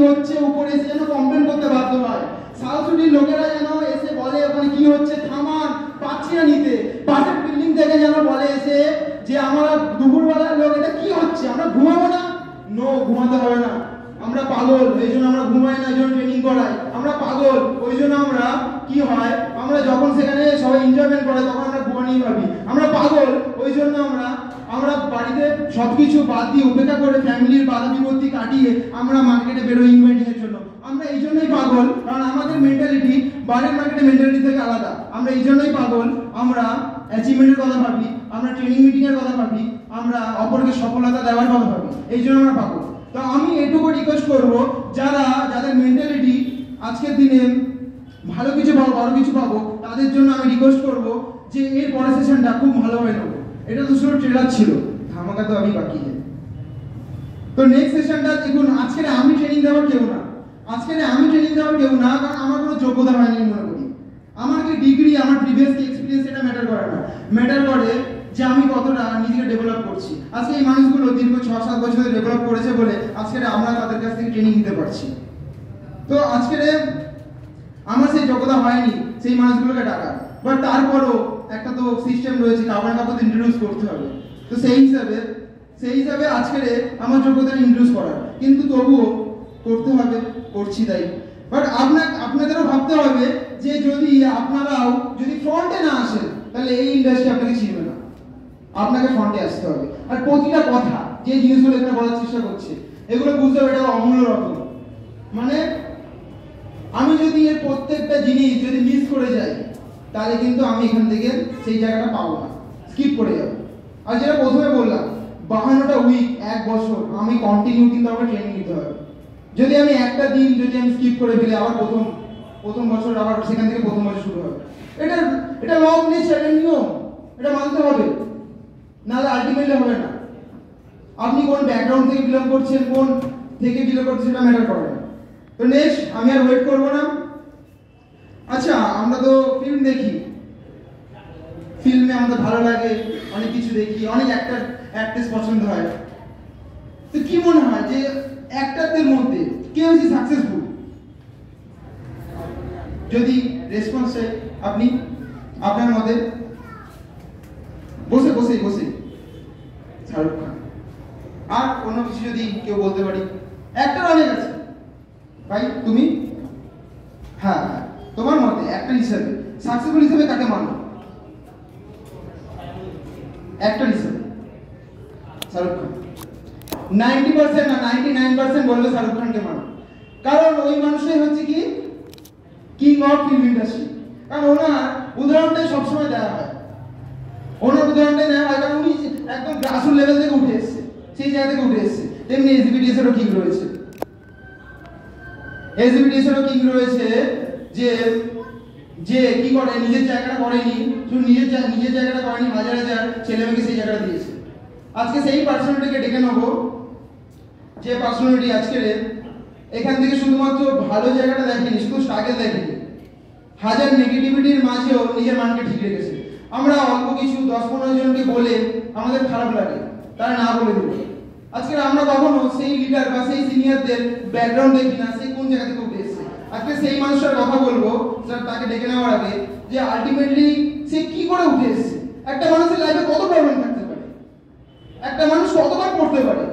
হচ্ছে উপরে এসে যেন কমপ্লেন করতে বাধ্য হয়। সাউথসিটির লোকেরা যেন এসে বলে ওখানে কি হচ্ছে, থামান, পাচ্ছি না নিতে। পাশের বিল্ডিং থেকে যেন বলে এসে যে আমরা দুপুরবেলার লোক, এটা কি হচ্ছে, আমরা ঘুমাবো না? নো, ঘুমাতে হবে না, আমরা পাগল, এই জন্য আমরা ঘুমাই না, এই জন্য ট্রেনিং করাই। আমরা পাগল, ওই জন্য আমরা কি হয়, আমরা যখন সেখানে সবাই এনজয়মেন্ট করে তখন আমরা ঘুমানিয়ে ভাবি। আমরা পাগল, ওই জন্য আমরা বাড়িতে সবকিছু বাদ দিয়ে উপেক্ষা করে ফ্যামিলির বাধা বিপত্তি কাটিয়ে আমরা মার্কেটে বেরোই ইনভাইটিং এর জন্য। আমরা এই জন্যই পাগল, কারণ আমাদের মেন্টালিটি বাইরের মার্কেটের মেন্টালিটি থেকে আলাদা। আমরা এই জন্যই পাগল, আমরা অ্যাচিভমেন্টের কথা ভাবি, আমরা ট্রেনিং মিটিং এর কথা ভাবি, আমরা অপরকে সফলতা দেওয়ার কথা ভাবি, এই জন্য আমরা পাগল। তো আমি এটুকু রিকোয়েস্ট করব, যাদের মেন্টালিটি আজকের দিনে ভালো কিছু পাবো, বড় কিছু পাবো, তাদের জন্য আমি রিকোয়েস্ট করব যে এর পরের সেশনটা খুব ভালোভাবে নেব। এটা তো শুধু ট্রেলার ছিল, ধামাকা তো আমি বাকি है। তো নেক্সট সেশনটা দেখুন, আজকে আমি ট্রেনিং দেওয়ার কেউ না, কারণ আমার কোনো যোগ্যতা হয়নি মনে করি। আমার কি ডিগ্রি, আমার প্রিভিয়াস এক্সপেরিয়েন্স, এটা ম্যাটার করে না। ম্যাটার করে যে আমি কতটা নিজেকে ডেভেলপ করছি। আজকে এই মানুষগুলো দীর্ঘ 6-7 বছর ধরে ডেভেলপ করেছে বলে আজকে আমরা তাদের কাছ থেকে ট্রেনিং নিতে পারছি। তো আজকে আমার সেই যোগ্যতা হয়নি সেই মানুষগুলোকে ডাকার, বাট তারপরও একটা তো সিস্টেম রয়েছে, কাপড় ইন্ট্রোডিউস করতে হবে। তো সেই হিসাবে আজকে আমার যোগ্যতা ইন্ট্রোডিউস করার, কিন্তু তবুও করতে হবে, করছি তাই। বাট আপনাদেরও ভাবতে হবে যে আপনারাও যদি ফ্রন্টে না আসেন তাহলে এই ইন্ডাস্ট্রি আপনাকে চিনবে না, আপনাকে ফ্রন্টে আসতে হবে। আর প্রতিটা কথা যে জিনিসগুলো এখানে বলার চেষ্টা করছে এগুলো বুঝতে হবে, এটা অমূল্য রতন। মানে আমি যদি এর প্রত্যেকটা জিনিস যদি মিস করে যাই তাহলে কিন্তু আমি এখান থেকে সেই জায়গাটা পাবো না, স্কিপ করে যাবো। আর যেটা প্রথমে বললাম, 52টা উইক, 1 বছর আমি কন্টিনিউ কিন্তু আমাকে ট্রেনিং নিতে হবে। যদি আমি একটা দিন আমি স্কিপ করে ফেলি, আবার প্রথম বছর আবার সেখান থেকে প্রথম বছর শুরু হবে। এটা ল অফ নেচার, এটা নিয়ম, এটা মানতে হবে, নাহলে আলটিমেটলি হবে না। আপনি কোন ব্যাকগ্রাউন্ড থেকে বিলং করছেন, সেটা ম্যাটার করে না। তো নেক্সট আমি আর ওয়েট করবো না। আচ্ছা, আমরা তো ফিল্ম দেখি, ফিল্মে আমাদের ভালো লাগে, অনেক কিছু দেখি, অনেক অ্যাক্ট্রেস পছন্দ হয়। তো কি মনে হয় যে অ্যাক্টরদের মধ্যে কে বেশি সাকসেসফুল? যদি রেসপন্স আপনি আপনার মতে বসে শাহরুখ খান। আর কোনো কিছু যদি কেউ বলতে পারি, অ্যাক্টর অনেক আছে ভাই, তুমি হ্যাঁ তোমার মতে অ্যাক্টর হিসেবে সাকসেসফুল হিসেবে কাকে মানো? অ্যাক্টর হিসেবে শাহরুখ খান। 90% না 99% বলবে শাহরুখ খানকে মানো, কারণ ওই মানুষটাই হচ্ছে কি কিং অফ ফিল্ম ইন্ডাস্ট্রি। কারণ ওনার উদাহরণটাই সবসময় দেওয়া হয়, কারণ উনি একদম গ্রাসরুট লেভেল থেকে উঠে এসেছে, সেই জায়গা থেকে উঠে এসেছে। তেমনি এসবিটিএস এরও কিং রয়েছে, যে কি করে নিজের জায়গাটা করেনি, শুধু নিজের জায়গাটা করেনি, হাজার ছেলেমেয়েকে সেই জায়গাটা দিয়েছে। আজকে সেই পার্সোনালিটিকে ডেকে নেবো, যে পার্সোনালিটি আজকে এখান থেকে শুধুমাত্র ভালো জায়গাটা দেখেনি, শুধু স্ট্রাগল দেখেনি, হাজার নেগেটিভিটির মাঝেও নিজের মানকে ঠিক রেখেছে। আমরা অল্প কিছু 10-15 জনকে বলে আমাদের খারাপ লাগে, তারা না বলে দেবে। আজকে আমরা কখনো সেই লিডার বা সেই সিনিয়রদের ব্যাকগ্রাউন্ড দেখি না, সেই কোন জায়গা থেকে উঠে এসেছে। আজকে সেই মানুষটার কথা বলবো, তাকে ডেকে নেওয়ার আগে, যে আলটিমেটলি সে কি করে উঠে এসেছে। একটা মানুষের লাইফে কত প্রবলেম থাকতে পারে, একটা মানুষ কতবার পড়তে পারে,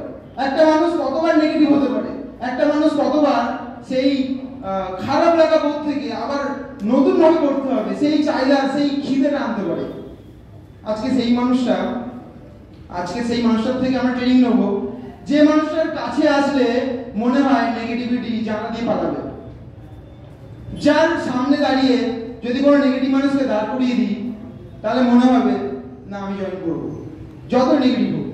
একটা মানুষ কতবার নেগেটিভ হতে পারে, একটা মানুষ কতবার সেই খারাপ লাগা বোধ থেকে আবার নতুন ভাবে করতে হবে, সেই চাহিদা, সেই খিদেটা আনতে পারে। আজকে সেই মানুষটার থেকে আমরা ট্রেনিং নেব, যে মানুষটার কাছে আসলে মনে হয় নেগেটিভিটি জানা দিয়ে পালাবে, যার সামনে দাঁড়িয়ে যদি কোনো নেগেটিভ মানুষকে দাঁড় করিয়ে দিই তাহলে মনে হবে না আমি জয়েন করবো। যত নেগেটিভ হোক,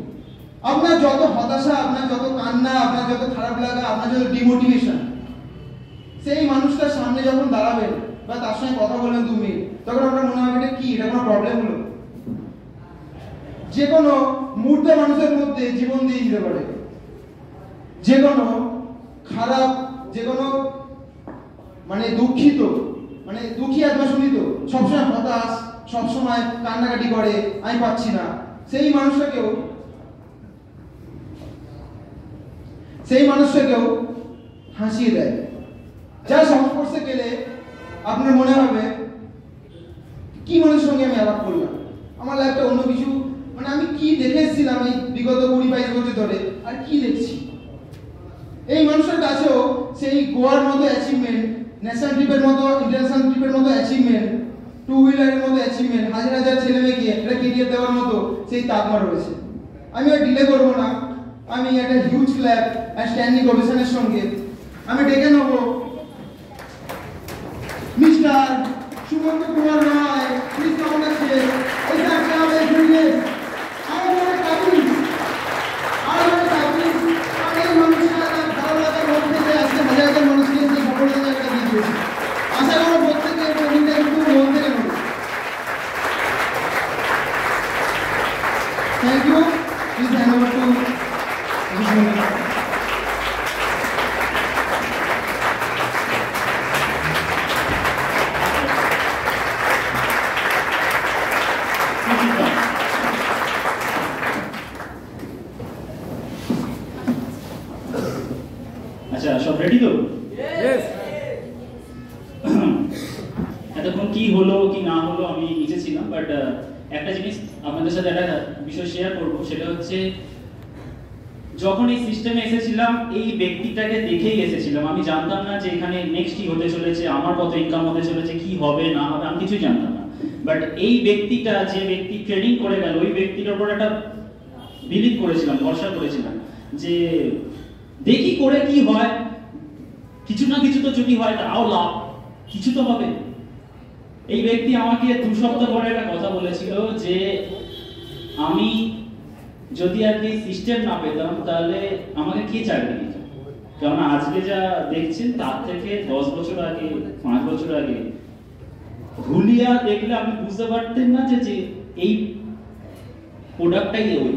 আপনার যত হতাশা, আপনার যত কান্না, আপনার যত খারাপ লাগা, আপনার যত ডিমোটিভেশন, সেই মানুষটার সামনে যখন দাঁড়াবেন বা তার সঙ্গে কথা বলবেন 2 মিনিট, তখন আপনার মনে হবে এটা কি, এটা কোনো প্রবলেম হলো? যে কোনো মূর্ত মানুষের মধ্যে জীবন দিয়ে দিতে পারে, যে কোনো খারাপ, যে কোনো দুঃখী আত্মা শুনিত, সবসময় হতাশ, সবসময় কান্নাকাটি করে, আমি পাচ্ছি না, সেই মানুষটাকেও হাসিয়ে দেয়। যার সংস্পর্শে গেলে আপনার মনে হবে কি মানুষের সঙ্গে আমি আলাপ করলাম, আমার লাইফটা অন্য কিছু, মানে আমি কি দেখে এসেছিলাম এই বিগত 20-22 বছর ধরে, আর কি দেখছি। এই মানুষের কাছেও সেই গোয়ার মতো অ্যাচিভমেন্ট, ন্যাশনাল ট্রিপের মতো, ইন্টারন্যাশনাল ট্রিপের মতো অ্যাচিভমেন্ট, টু হুইলারের মতো অ্যাচিভমেন্ট, হাজার হাজার ছেলে মেয়েকে একটা কেরিয়ার দেওয়ার মতো সেই তাকমা রয়েছে। আমি আর ডিলে করবো না, আমি একটা হিউজ ক্ল্যাপ আর স্ট্যান্ডিং ওভেশনের সঙ্গে আমি ডেকে নেব মিস্টার সুমন্ত কুমার রায়। প্লিজ কেমন আছে? এই থাকতে হবে ঘুরিয়ে আমার কাবি এই মানুষরা ভালো লাগার মধ্যে থেকে আজকে হাজার হাজার মানুষকে সেই সফলতা একটা দিয়ে দিয়েছে। আশা করো প্রত্যেকে ট্রেনিংটা কিন্তু মন থেকে নেবে। Thank you. Please hand over to আচ্ছা, সব রেডি তো? এতক্ষণ কি হলো কি না হলো আমি নিচে ছিলাম, বাট একটা জিনিস আপনাদের সাথে একটা বিষয় শেয়ার করবো, সেটা হচ্ছে যখন এই সিস্টেমে এসেছিলাম এই ব্যক্তিটাকে দেখেই এসেছিলাম। আমি জানতাম না যে এখানে নেক্সট কি হতে চলেছে, আমার কত ইনকাম হতে চলেছে, কি হবে না হবে, আমি কিছুই জানতাম না। বাট এই ব্যক্তিটা, যে ব্যক্তি ট্রেনিং করে গেল, ওই ব্যক্তিটার উপর একটা বিলিভ করেছিলাম, ভরসা করেছিলাম যে দেখি করে কি হয়, কিছু না কিছু তো যদি হয় তাও লাভ, কিছু তো হবে। এই ব্যক্তি আমাকে 2 সপ্তাহ পরে একটা কথা বলেছিল যে আমি যদি আর কি সিস্টেম না পেতাম তাহলে আমাকে কে চাকরি দিত। কারণ আজকে যা দেখছেন তার থেকে 10 বছর আগে, 5 বছর আগে হুলিয়া দেখলে আপনি বুঝতে পারতেন না যে এই প্রোডাক্টটাই ওই।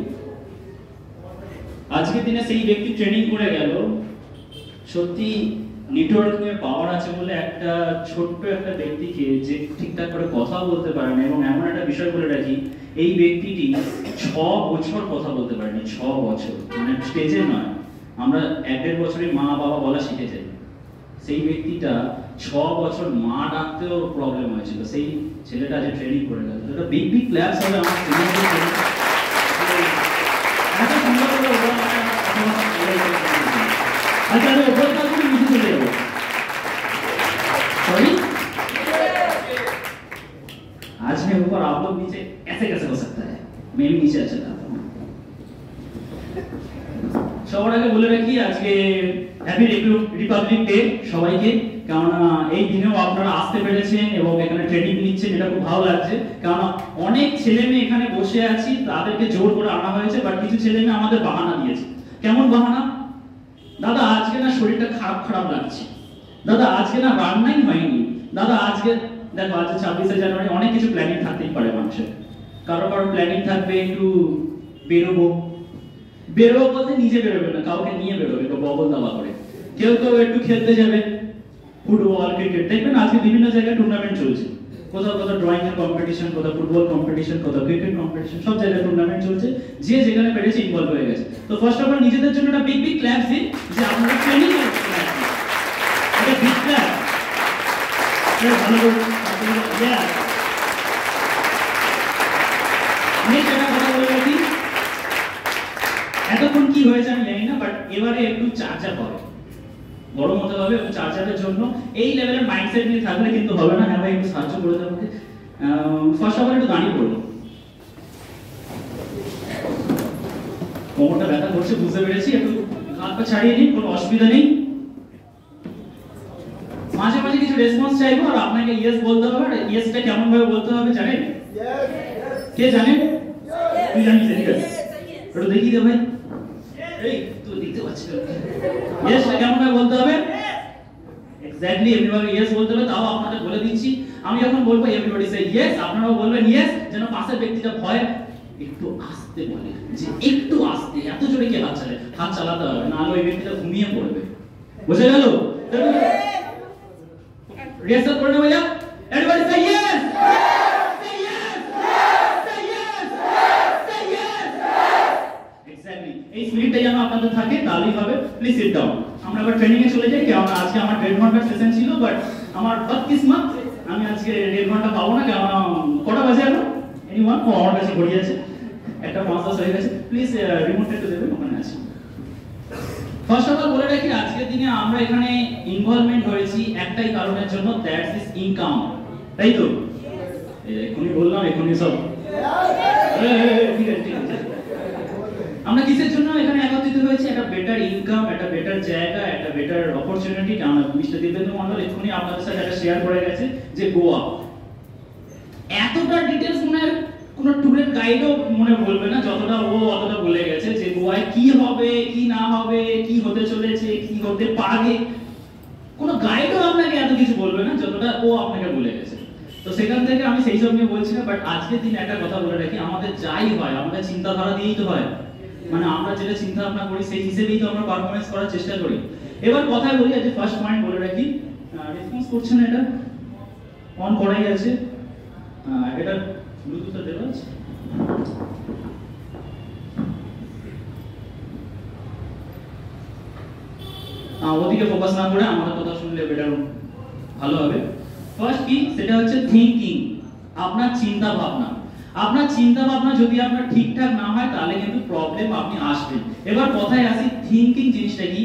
আজকের দিনে সেই ব্যক্তি ট্রেনিং করে গেল, সত্যি নেটওয়ার্কিং এর পাওয়ার আছে বলে একটা ছোট্ট একটা ব্যক্তিকে যে ঠিকঠাক করে কথা বলতে পারে না, এবং এমন একটা বিষয় বলে রাখি, এই ব্যক্তিটি 6 বছর কথা বলতে পারেনি। 6 বছর, মানে স্টেজে নয়, আমরা 1-1.5 বছরে মা বাবা বলা শিখে যাই। সেই ব্যক্তিটা 6 বছর মা ডাকতেও প্রবলেম হয়েছিল, সেই ছেলেটা আজ ট্রেনিং করে গেল। এটা বিগ বিগ ক্লাস হবে আমার সিনিয়রদের। এত সুন্দর করে ওরা अच्छा मैं ऊपर का भी नीचे चले जाओ। सॉरी, आज मैं ऊपर, आप लोग नीचे, ऐसे कैसे हो सकता है? मैं भी नीचे अच्छा जाता हूँ। সবার আগে বলে রাখি আজকে হ্যাপি রিপাবলিক ডে সবাইকে। কারণ এই দিনেও আপনারা আসতে পেরেছেন এবং এখানে ট্রেনিং নিচ্ছেন, এটা খুব ভালো লাগছে। কারণ অনেক ছেলে মেয়ে এখানে বসে আছি, তাদেরকে জোর করে আনা হয়েছে, বাট কিছু ছেলে মেয়ে আমাদের বাহানা দিয়েছে। কেমন বাহানা? দাদা আজকে না শরীরটা খারাপ খারাপ লাগছে, দাদা আজকে না রান্নাই হয়নি, দাদা আজকে দেখো আজকে 26শে জানুয়ারি, অনেক কিছু প্ল্যানিং থাকতেই পারে মানুষের। কারো কারো প্ল্যানিং থাকবে একটু বেরোবো বলতে নিজে বেরোবে না, কাউকে নিয়ে বেরোবে, বগল দাবা করে। কেউ কেউ একটু খেলতে যাবে, ফুটবল ক্রিকেট। দেখবেন আজকে বিভিন্ন জায়গায় টুর্নামেন্ট চলছে, কোথাও কোথাও ড্রয়িং এর কম্পিটিশন, কোথাও ফুটবল কম্পিটিশন, কোথাও ক্রিকেট কম্পিটিশন, সব জায়গায় টুর্নামেন্ট চলছে। যে যেখানে পেরেছে ইনভলভ হয়ে গেছে। তো ফার্স্ট অফ অল নিজেদের জন্য একটা বিগ বিগ ক্ল্যাপস দিন যে আপনারা ট্রেনিং করছেন। এটা বিগ ক্ল্যাপ। এটা ভালো করে ইয়া নেক্সট একটা কথা বলে রাখি, এতক্ষণ কি হয়েছে আমি জানি না, বাট এবারে একটু চার্জার হবে, গরম হতে হবে, এবং চার্জারের জন্য এই লেভেলের মাইন্ডসেট নিয়ে থাকলে কিন্তু হবে না। হ্যাঁ ভাই একটু সাহায্য করে দেবো। ফার্স্ট অফ অল একটু দাঁড়িয়ে পড়ুন। কোমরটা ব্যথা করছে বুঝতে পেরেছি, একটু হাত পা ছাড়িয়ে নিন, কোনো অসুবিধা নেই। মাঝে মাঝে কিছু রেসপন্স চাইবো, আর আপনাকে ইয়েস বলতে হবে। আর ইয়েসটা কেমন ভাবে বলতে হবে জানেন? কে জানেন? তুই জানিস? ঠিক আছে, একটু দেখিয়ে দে ভাই। এই তুই দেখতে পাচ্ছিস ইয়েসটা কেমন ভাবে বলতে হবে? এক্স্যাক্টলি এভরিবডি ইয়েস বলতে হবে। তাও আপনাদের বলে দিচ্ছি, আমি যখন বলবো এভরিবডি সে ইয়েস, আপনারাও বলবেন ইয়েস, যেন পাশের ব্যক্তিটা ভয় একটু আস্তে বলে, যে একটু আস্তে, এত জোরে কি হাত চালাতে হবে না, ওই ব্যক্তিটা ঘুমিয়ে পড়বে। বুঝে গেল? রিহার্সাল করে নেবো। এভরিবডি সে ইয়েস, সে ইয়েস, সে ইয়েস, সে ইয়েস। এক্স্যাক্টলি এই স্পিরিটটা যেন আপনাদের থাকে তাহলেই হবে। Please sit down. আমরা আবার ট্রেনিং এ চলে যাই, কারণ আজকে আমার 1.5 ঘন্টার সেশন ছিল, বাট আমার বদকিসমত আমি আজকে 1.5 ঘন্টা পাবো না। কারণ কটা বাজে এখন? এনিওয়ান? ও আমার কাছে ঘড়ি আছে, একটা 5-10 হয়ে গেছে। প্লিজ রিমোটটা একটু দেবেন, ওখানে আছে। ফার্স্ট অফ অল বলে রাখি, আজকের দিনে আমরা এখানে ইনভলভমেন্ট হয়েছি একটাই কারণের জন্য, দ্যাটস ইজ ইনকাম। তাই তো? এখনই বললাম, এখনই সব ঠিক আছে ঠিক আছে। আমরা কিসের জন্য এখানে একত্রিত হয়েছি? একটা বেটার ইনকাম, একটা বেটার জায়গা, একটা বেটার অপরচুনিটি। কারণ মিস্টার দিবেন্দ্র মন্ডল এখনই আপনাদের সাথে একটা শেয়ার করে গেছে যে গোয়া, এতটা ডিটেইলস মনে কোন ট্যুরের গাইডও মনে বলবে না যতটা ও অতটা বলে গেছে যে গোয়ায় কি হবে, কি না হবে, কি হতে চলেছে, কি হতে পারে। কোন গাইডও আপনাকে এত কিছু বলবে না যতটা ও আপনাকে বলে গেছে। তো সেখান থেকে আমি সেই সব নিয়ে বলছি না, বাট আজকের দিন একটা কথা বলে রাখি, আমাদের যাই হয় আমাদের চিন্তাধারা দিয়েই তো হয়। মানে আমরা যেটা চিন্তা ভাবনা করি সেই হিসেবেই তো আমরা পারফরম্যান্স করার চেষ্টা করি। এবার কথায় বলি, আজ ফার্স্ট পয়েন্ট বলে রাখি, রেসপন্স করছে না, এটা অন করাই আছে, এটা ব্লুটুথটা দেওয়া আছে। ওদিকে ফোকাস না করে আমাদের কথা শুনলে বেটার ভালো হবে। ফার্স্ট কি, সেটা হচ্ছে থিংকিং, আপনার চিন্তা ভাবনা। আপনার চিন্তা ভাবনা যদি আপনার ঠিকঠাক না হয় তাহলে কিন্তু প্রবলেম আপনি আসবে। এবার কথায় আসি, থিংকিং জিনিসটা কি?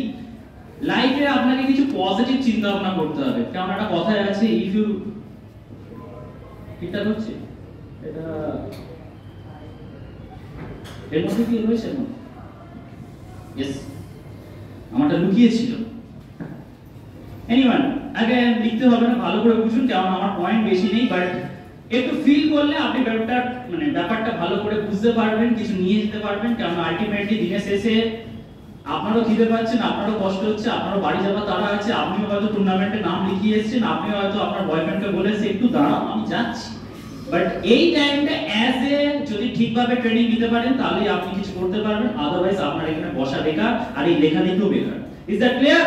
লাইফে আপনাকে কিছু পজিটিভ চিন্তা ভাবনা করতে হবে। কারণ একটা কথায় আছে, ইফ ইউ ঠিকঠাক হচ্ছে এটা এর মধ্যে কি হয়েছে না? ইয়েস, আমারটা লুকিয়ে ছিল। এনিওয়ান, আগে লিখতে হবে না, ভালো করে বুঝুন, কারণ আমার পয়েন্ট বেশি নেই, বাট একটু ফিল করলে আপনি ব্যাপারটা ভালো করে বুঝতে পারবেন, কিছু নিয়ে যেতে পারবেন। কারণ আলটিমেটলি দিনের শেষে আপনারও খিদে পাচ্ছেন, আপনারও কষ্ট হচ্ছে, আপনারও বাড়ি যাওয়ার তাড়া আছে, আপনিও হয়তো টুর্নামেন্টে নাম লিখিয়ে এসেছেন, আপনিও হয়তো আপনার বয়ফ্রেন্ডকে বলেছেন একটু দাঁড়াও আমি যাচ্ছি। বাট এই টাইমটা অ্যাজ এ যদি ঠিকভাবে ট্রেনিং নিতে পারেন তাহলে আপনি কিছু করতে পারবেন, আদারওয়াইজ আপনার এখানে বসা বেকার আর এই লেখালেখিও বেকার। Is that clear?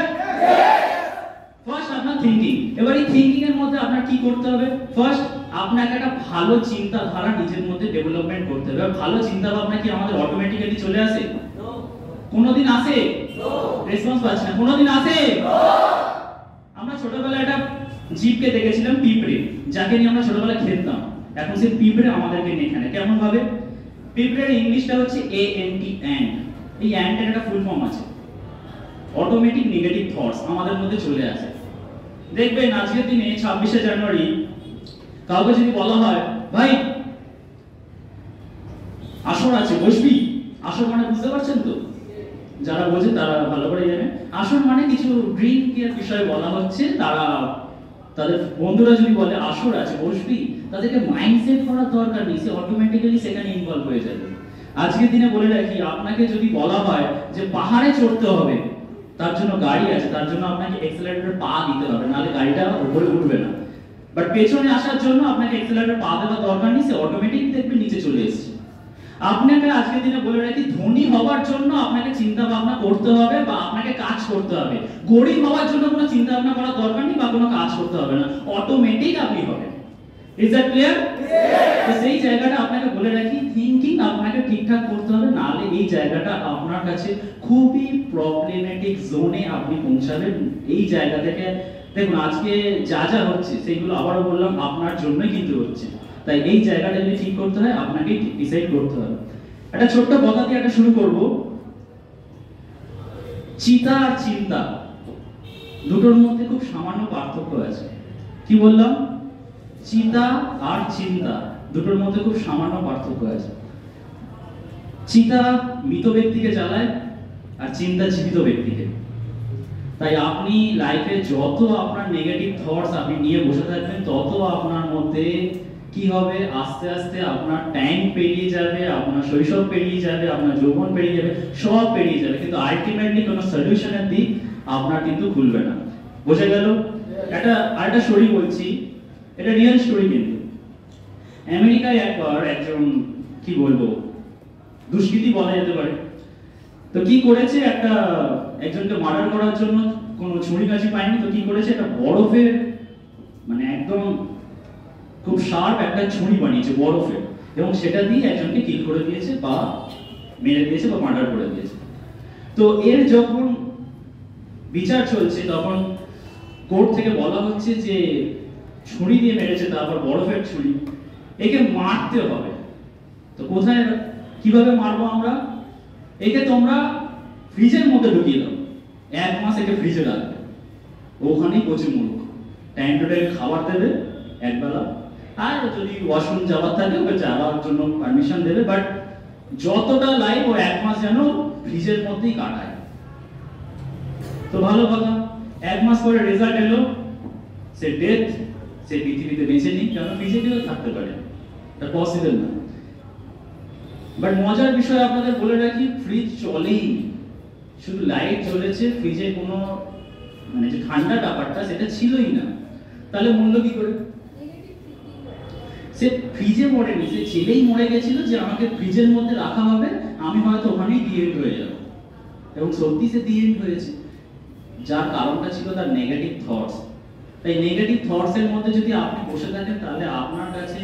ফার্স্ট আপনার থিংকিং। এবার এই থিংকিং এর মধ্যে আপনার কি করতে হবে? ফার্স্ট আপনাকে একটা ভালো চিন্তাধারা নিজের মধ্যে ডেভেলপমেন্ট করতে হবে। ভালো চিন্তা ভাবনা কি আমাদের অটোমেটিক্যালি চলে আসে? কোনদিন আসে? রেসপন্স পাচ্ছি না। কোনদিন আসে? আমরা ছোটবেলায় একটা জীবকে দেখেছিলাম, পিঁপড়ে, যাকে নিয়ে আমরা ছোটবেলায় খেলতাম। এখন সেই পিঁপড়ে আমাদেরকে নিয়ে এখানে কেমন ভাবে? পিঁপড়ের ইংলিশটা হচ্ছে ANT, অ্যান্ট। এই অ্যান্টের একটা ফুল ফর্ম আছে, অটোমেটিক নেগেটিভ থটস আমাদের মধ্যে চলে আসে। দেখবেন আজকের দিনে 26শে জানুয়ারি কাউকে যদি বলা হয়, ভাই আসর আছে বসবি, আসর মানে বুঝতে পারছেন তো? যারা বোঝে তারা ভালো করে জানে। আসর মানে কিছু ড্রিঙ্কের বিষয়ে বলা হচ্ছে। তারা তাদের বন্ধুরা যদি বলে আসর আছে বসবি, তাদেরকে মাইন্ডসেট করার দরকার নেই, সে অটোমেটিক্যালি সেখানে ইনভলভ হয়ে যাবে। আজকের দিনে বলে রাখি, আপনাকে যদি বলা হয় যে পাহাড়ে চড়তে হবে, তার জন্য গাড়ি আছে, তার জন্য আপনাকে এক্সেলারেটর পা দিতে হবে, নাহলে গাড়িটা উপরে উঠবে না। বাট পেছনে আসার জন্য আপনাকে এক্সেলারেটর পা দেওয়ার দরকার নেই, সে অটোমেটিক দেখবে নিচে চলে এসেছে। আপনাকে আজকের দিনে বলে রাখি, ধনী হওয়ার জন্য আপনাকে চিন্তা ভাবনা করতে হবে বা আপনাকে কাজ করতে হবে। গরিব হওয়ার জন্য কোনো চিন্তা ভাবনা করার দরকার নেই বা কোনো কাজ করতে হবে না, অটোমেটিক আপনি হবেন। Is that clear? তো সেই জায়গাটা আপনাকে বলে রাখি, থিংকিং আপনাকে ঠিকঠাক করতে হবে, নাহলে এই জায়গাটা আপনার কাছে খুবই প্রবলেমেটিক জোনে আপনি পৌঁছাবেন। এই জায়গা থেকে দেখুন, আজকে যা যা হচ্ছে সেগুলো আবারও বললাম আপনার জন্যই কিন্তু হচ্ছে। তাই এই জায়গাটা যদি ঠিক করতে হয় আপনাকে ডিসাইড করতে হবে। একটা ছোট্ট কথা দিয়ে একটা শুরু করব। চিতা আর চিন্তা দুটোর মধ্যে খুব সামান্য পার্থক্য আছে। কি বললাম? চিন্তা আর চিন্তা দুটোর মধ্যে খুব সামান্য পার্থক্য আছে। চিন্তা মৃত ব্যক্তিকে জ্বালায় আর চিন্তা জীবিত ব্যক্তিকে। তাই আপনি লাইফে যত আপনার নেগেটিভ থটস আপনি নিয়ে বসে থাকবেন, তত আপনার মধ্যে কি হবে, আস্তে আস্তে আপনার টাইম পেরিয়ে যাবে, আপনার শৈশব পেরিয়ে যাবে, আপনার যৌবন পেরিয়ে যাবে, সব পেরিয়ে যাবে, কিন্তু আলটিমেটলি কোনো সলিউশনের দিক আপনার কিন্তু খুলবে না। বোঝা গেল? আরেকটা স্টোরি বলছি, এটা রিয়েল স্টোরি। কিন্তু আমেরিকায় একবার একজন, কি বলবো, দুষ্কৃতী বলা যেতে পারে, তো কি করেছে, একজনকে মার্ডার করার জন্য কোনো ছুরি কাছি পায়নি, তো কি করেছে, একটা বরফের মানে একদম খুব শার্প একটা ছুরি বানিয়েছে বরফের, এবং সেটা দিয়ে একজনকে কিল করে দিয়েছে বা মেরে দিয়েছে বা মার্ডার করে দিয়েছে। তো এর যখন বিচার চলছে তখন কোর্ট থেকে বলা হচ্ছে যে ছুরি দিয়ে মেরেছে, তারপর বরফের ছুরি, একে মারতে হবে। তো কোথায় কিভাবে মারবো আমরা? একে তোমরা ফ্রিজের মধ্যে ঢুকিয়ে দাও, 1 মাস একে ফ্রিজে রাখবে, ওখানেই পচে মরুক। টাইম টু টাইম খাবার দেবে একবেলা, আর যদি ওয়াশরুম যাওয়ার থাকে ওকে যাওয়ার জন্য পারমিশন দেবে, বাট যতটা লাইফ ও 1 মাস যেন ফ্রিজের মধ্যেই কাটায়। তো ভালো কথা, 1 মাস পরে রেজাল্ট এলো, সে ডেথ, সে পৃথিবীতে বেঁচে নেই, কেন ফ্রিজে কেউ থাকতে পারে, এটা পসিবল না। বাট মজার বিষয় আপনাদের বলে রাখি, ফ্রিজ চলেই, শুধু লাইট জ্বলেছে, ফ্রিজে কোনো মানে যে ঠান্ডা ব্যাপারটা সেটা ছিলই না। তাহলে মূল্য কি করে? সে ফ্রিজে মরেনি, সে ছেলেই মরে গেছিল যে আমাকে ফ্রিজের মধ্যে রাখা হবে, আমি হয়তো ওখানেই দিয়ে হয়ে যাব। এবং সত্যি সে দিয়ে হয়েছে, যার কারণটা ছিল তার নেগেটিভ থটস। তাই নেগেটিভ থটস এর মধ্যে যদি আপনি বসে থাকেন তাহলে আপনার কাছে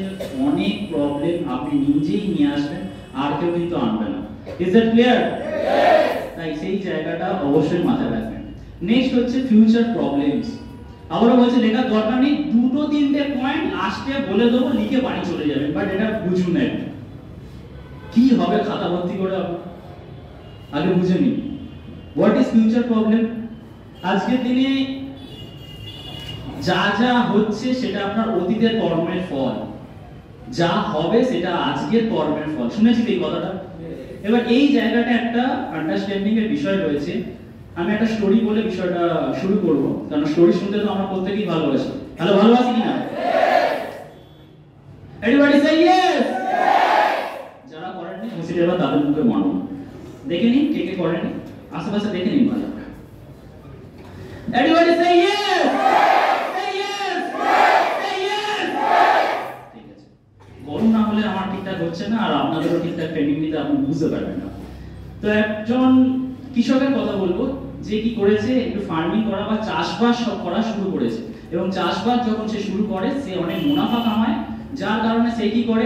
অনেক প্রবলেম আপনি নিজেই নিয়ে আসবেন, আর কেউ কিন্তু আনবে না। Is that clear? তাই সেই জায়গাটা অবশ্যই মাথায় রাখবেন। নেক্সট হচ্ছে ফিউচার প্রবলেমস। আবারও বলছে লেখার দরকার নেই, 2-3টে পয়েন্ট লাস্টে বলে দেবো, লিখে বাড়ি চলে যাবেন, বাট এটা বুঝুন একটু কি হবে খাতা ভর্তি করে আপনার, আগে বুঝে নিন হোয়াট ইজ ফিউচার প্রবলেম। আজকের দিনে যা যা হচ্ছে সেটা আপনার অতীতের কর্মের ফল, যা হবে সেটা আজকের কর্মের ফল। শুনেছি এই কথাটা? এবার এই জায়গাটা একটা আন্ডারস্ট্যান্ডিং এর বিষয় রয়েছে। আমি একটা স্টোরি বলে বিষয়টা শুরু করব, কারণ স্টোরি শুনতে তো আমরা প্রত্যেকেই ভালোবাসি। হ্যালো, ভালোবাসি কিনা? এভরিবডি সে ইয়েস। যারা করেননি খুশিতে এবার তাদের মুখে মানো, দেখে নিন কে কে করেননি, আশেপাশে দেখে নিন ভালো। এভরিবডি সে ইয়েস। গরম না হলে আমার ঠিকঠাক হচ্ছে না, আর আপনাদেরও ঠিকঠাক ট্রেনিং নিতে আপনি বুঝতে পারবেন না। তো একজন কৃষকের কথা বলবো, যে কি করেছে, একটু ফার্মিং করা বা চাষবাস সব করা শুরু করেছে, এবং চাষবাস যখন সে শুরু করে সে অনেক মুনাফা কামায়, যার কারণে সে কি করে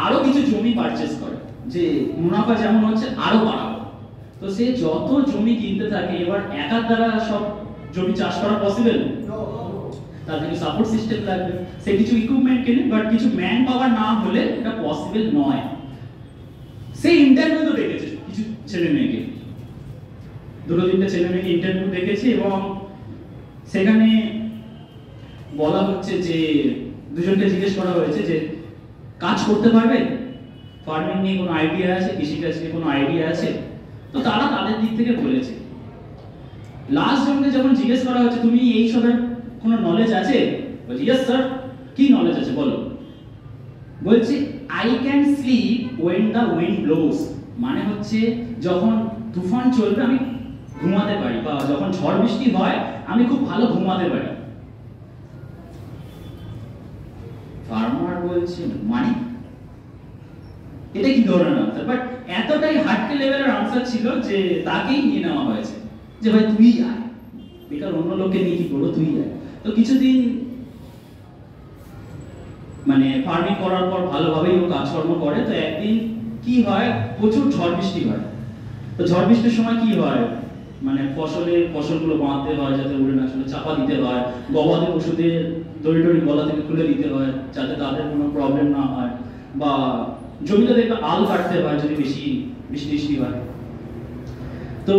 আরো কিছু জমি পারচেজ করে, যে মুনাফা যেমন হচ্ছে আরো বাড়াবো। তো সে যত জমি কিনতে থাকে, এবার একার দ্বারা সব জমি চাষ করা পসিবল, তার কিছু সাপোর্ট সিস্টেম লাগবে, সে কিছু ইকুইপমেন্ট কিনে, বাট কিছু ম্যান পাওয়ার না হলে এটা পসিবল নয়। সে ইন্টারভিউ তো দেখেছে কিছু ছেলে মেয়েকে, 2-3টে ছেলে মেয়েকে ইন্টারভিউ দেখেছে, এবং সেখানে বলা হচ্ছে যে দুজনকে জিজ্ঞেস করা হয়েছে যে কাজ করতে পারবে, ফার্মিং নিয়ে কোনো আইডিয়া আছে, কৃষিকাজ নিয়ে কোনো আইডিয়া আছে? তো তারা তাদের দিক থেকে বলেছে। লাস্ট জনকে যখন জিজ্ঞেস করা হচ্ছে তুমি এই সবের কোনো নলেজ আছে, বলছি ইয়েস স্যার। কি নলেজ আছে বলো? বলছি I can sleep when the wind blows, মানে হচ্ছে যখন তুফান চলবে আমি ঘুমাতে পারি, বা যখন ঝড় বৃষ্টি হয় আমি খুব ভালো ঘুমাতে পারি। ফার্মার বলছে মানে এটা কি ধরনের আনসার? বাট এতটাই হার্টকে লেভেলের আনসার ছিল যে তাকেই নিয়ে নেওয়া হয়েছে, যে ভাই তুই আয়, বেকার অন্য লোককে নিয়ে কি করবো, তুই আয়। তো কিছুদিন মানে ফার্মিং করার পর ভালোভাবেই ও কাজকর্ম করে। তো একদিন কি হয়, প্রচুর ঝড় বৃষ্টি হয়। তো ঝড় বৃষ্টির সময় কি হয়, মানে ফসলগুলো বাঁধতে হয় যাতে উড়ে না চলে, চাপা দিতে হয়, গবাদি পশুদের দড়ি টড়ি গলা থেকে খুলে দিতে হয় যাতে তাদের কোনো প্রবলেম না হয়, বা জমিতে দেখবে আল কাটতে হয় যদি বেশি বৃষ্টি হয়। তো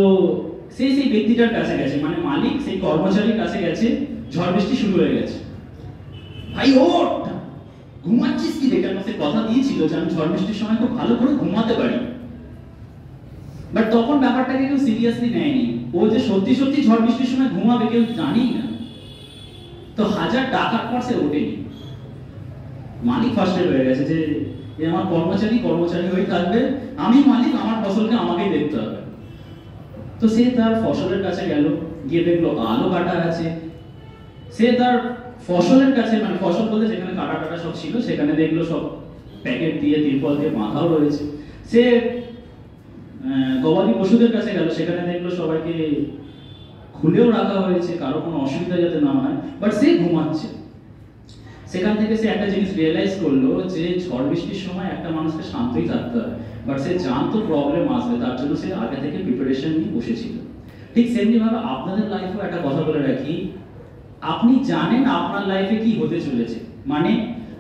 সেই ব্যক্তিটার কাছে গেছে, মানে মালিক সেই কর্মচারীর কাছে গেছে, ঝড় বৃষ্টি শুরু হয়ে গেছে। ভাই ওঠ, ঘুমাচ্ছিস কি? দেখে সে কথা দিয়েছিল যে আমি ঝড় বৃষ্টির সময় খুব ভালো করে ঘুমাতে পারি, বাট তখন ব্যাপারটাকে কেউ সিরিয়াসলি নেয়নি। ও যে সত্যি ঝড় বৃষ্টির সময় ঘুমাবে কেউ জানেই না। তো 1000 টাকার পর সে ওঠেনি। মালিক ফার্স্টে হয়ে গেছে যে আমার কর্মচারী হয়ে থাকবে, আমি মালিক, আমার ফসলকে আমাকেই দেখতে হবে। তো সে তার ফসলের কাছে গেল, গিয়ে দেখলো আলো কাটা আছে। সে তার ফসলের কাছে, মানে ফসল বলতে যেখানে কাটা সব ছিল, সেখানে দেখলো সব প্যাকেট দিয়ে তিরপল দিয়ে বাঁধাও রয়েছে। সে গবাদি পশুদের কাছে গেল, সেখানে দেখলো সবাইকে খুলেও রাখা হয়েছে, কারো কোনো অসুবিধা যাতে না হয়, বাট সে ঘুমাচ্ছে। সেখান থেকে সে একটা জিনিস রিয়েলাইজ করলো যে ঝড় বৃষ্টির সময় একটা মানুষকে শান্তই থাকতে হয়, বাট সে জানতো প্রবলেম আসবে, তার জন্য সে আগে থেকে প্রিপারেশন নিয়ে বসেছিল। ঠিক সেমনি ভাবে আপনাদের লাইফেও একটা কথা বলে রাখি, আপনি জানেন আপনার লাইফে কি হতে চলেছে। মানে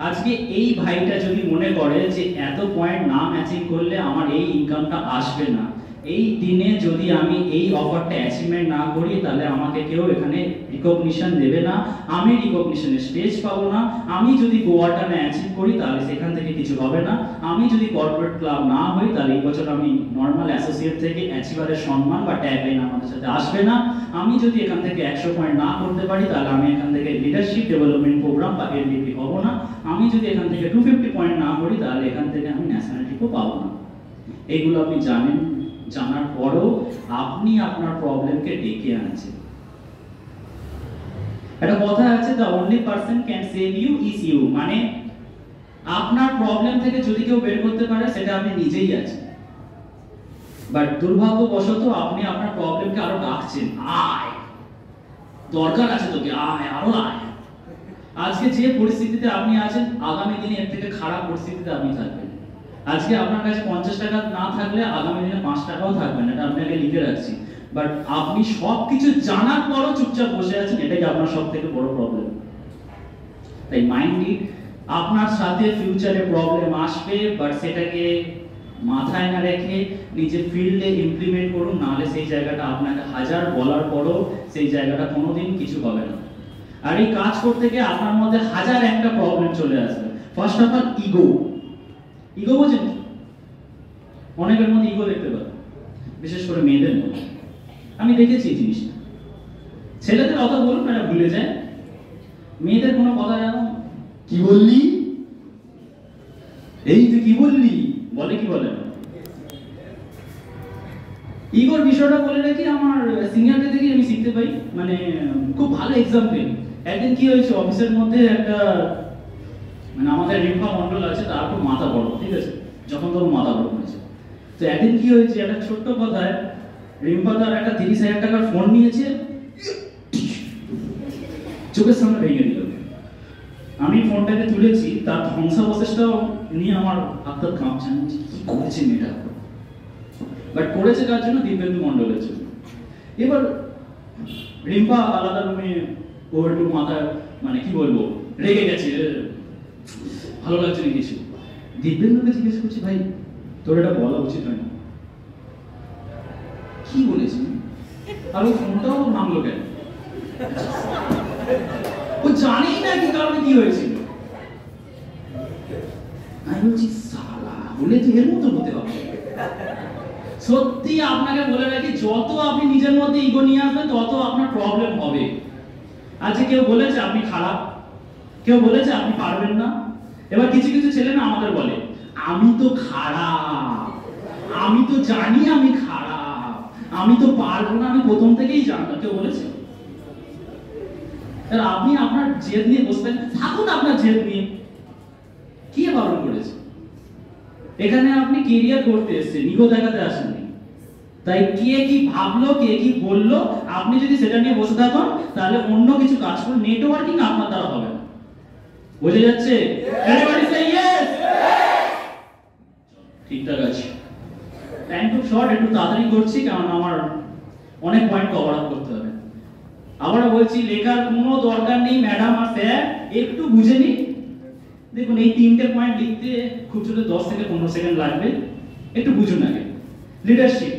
আজকে এই ভাইটা যদি মনে করে যে এত পয়েন্ট না ম্যাচিং করলে আমার এই ইনকামটা আসবে না, এই দিনে যদি আমি এই অফারটা অ্যাচিভমেন্ট না করি তাহলে আমাকে কেউ এখানে রিকগনিশন দেবে না, আমি রিকগনিশনের স্টেজ পাবো না, আমি যদি গোয়াটা না অ্যাচিভ করি তাহলে সেখান থেকে কিছু হবে না, আমি যদি কর্পোরেট ক্লাব না হই তাহলে এই বছর আমি নর্মাল অ্যাসোসিয়েট থেকে অ্যাচিভারের সম্মান বা ট্যাগলাইন আমাদের সাথে আসবে না, আমি যদি এখান থেকে 100 পয়েন্ট না করতে পারি তাহলে আমি এখান থেকে লিডারশিপ ডেভেলপমেন্ট প্রোগ্রাম বা এলডিপি হব না, আমি যদি এখান থেকে 250 পয়েন্ট না করি তাহলে এখান থেকে আমি ন্যাশনালিটিও পাবো না। এইগুলো আপনি জানেন, জানার পরও আপনি আপনার প্রবলেমকে ডেকে আনছেন। একটা কথা আছে, the only person can save you is you, মানে আপনার প্রবলেম থেকে যদি কেউ বের করতে পারে সেটা আপনি নিজেই আছেন। বাট দুর্ভাগ্যবশত আপনি আপনার প্রবলেমকে আরো ডাকছেন, আয় দরকার আছে তোকে, আয় আরো আয়। আজকে যে পরিস্থিতিতে আপনি আছেন আগামী দিনে এর থেকে খারাপ পরিস্থিতিতে আপনি থাকবেন। আজকে আপনার কাছে 50 টাকা না থাকলে আগামী দিনে 5 টাকাও থাকবে না, এটা আপনাকে লিখে রাখছি। বাট আপনি সবকিছু জানার পরও চুপচাপ বসে আছেন, এটাই আপনার সব থেকে বড় প্রবলেম। তাই মাইন্ডলি আপনার সাথে ফিউচারে প্রবলেম আসবে, বাট সেটাকে মাথায় না রেখে নিজের ফিল্ডে ইমপ্লিমেন্ট করুন, নাহলে সেই জায়গাটা আপনাকে হাজার বলার পরও সেই জায়গাটা কোনোদিন কিছু হবে না। আর এই কাজ করতে গিয়ে আপনার মধ্যে হাজার একটা প্রবলেম চলে আসবে। First of all ego. Ego বোঝেন? অনেকের মধ্যে ইগো দেখতে পাবেন, বিশেষ করে মেয়েদের মধ্যে। আমি দেখেছি এই জিনিসটা। ছেলেদের কথা বলুন এরা ভুলে যায়, মেয়েদের কোনো কথা জানো, কি বললি, এই তুই কি বললি, বলে কি বলে না। ইগোর বিষয়টা বলে রাখি, আমার সিনিয়রদের থেকে আমি শিখতে পাই, মানে খুব ভালো এক্সাম্পল। একদিন কি হয়েছে, অফিসের মধ্যে একটা, মানে আমাদের রিম্পা মন্ডল আছে, তার খুব মাথা বড়, ঠিক আছে, যখন তখন মাথা বড় হয়েছে। তো একদিন কি হয়েছে, একটা ছোট্ট কথায় রিম্পা তার একটা 30,000 টাকার ফোন নিয়েছে, চোখের সামনে ভেঙে দিল। আমি ফোনটাকে তুলেছি, তার ধ্বংসাবশেষটাও নিয়ে আমার হাত কাঁপছে, কি করেছে মেয়েটা। বাট করেছে কার জন্য? দিব্যেন্দু মন্ডলের জন্য। এবার রিম্পা আলাদা রুমে, ও একটু মাথা, মানে কি বলবো, রেগে গেছে, ভালো লাগছে না কিছু। দিব্যেন্দুকে জিজ্ঞেস করছি, ভাই তোর এটা বলা উচিত হয় না, কি বলেছি? আর ওই ফোনটাও ভাঙলো কেন? ও জানেই না কি কারণে কি হয়েছিল। আমি বলছি সালা, বলে তো এর মতো হতে হবে। সত্যি আপনাকে বলে রাখি, যত আপনি নিজের মধ্যে ইগো নিয়ে আসবেন তত আপনার প্রবলেম হবে। আজকে কেউ বলেছে আপনি খারাপ, কেউ বলেছে আপনি পারবেন না। এবার কিছু কিছু ছেলে না আমাদের বলে, আমি তো খারাপ, আমি তো জানি আমি খারাপ, আমি তো পারবো না, আমি প্রথম থেকেই জানতাম। কেউ বলেছে? আপনি আপনার জেদ নিয়ে বসবেন, থাকুন আপনার জেদ নিয়ে, কে বারণ করেছে? এখানে আপনি কেরিয়ার করতে এসেছেন, ইগো দেখাতে আসেননি। তাই কে কি ভাবলো, কে কি বললো, আপনি যদি সেটা নিয়ে বসে থাকুন তাহলে অন্য কিছু কাজ করুন, নেটওয়ার্কিং আপনার দ্বারা হবে না। বুঝে যাচ্ছে? এভরিবডি সে ইয়েস। ঠিকঠাক আছে। টাইম খুব শর্ট, একটু তাড়াতাড়ি করছি কারণ আমার অনেক পয়েন্ট কভার আপ করতে হবে। আবার বলছি, লেখার কোনো দরকার নেই ম্যাডাম আর স্যার, একটু বুঝে নিন। দেখুন এই 3টে পয়েন্ট লিখতে খুব ছোট 10 থেকে 15 সেকেন্ড লাগবে, একটু বুঝুন আগে। লিডারশিপ,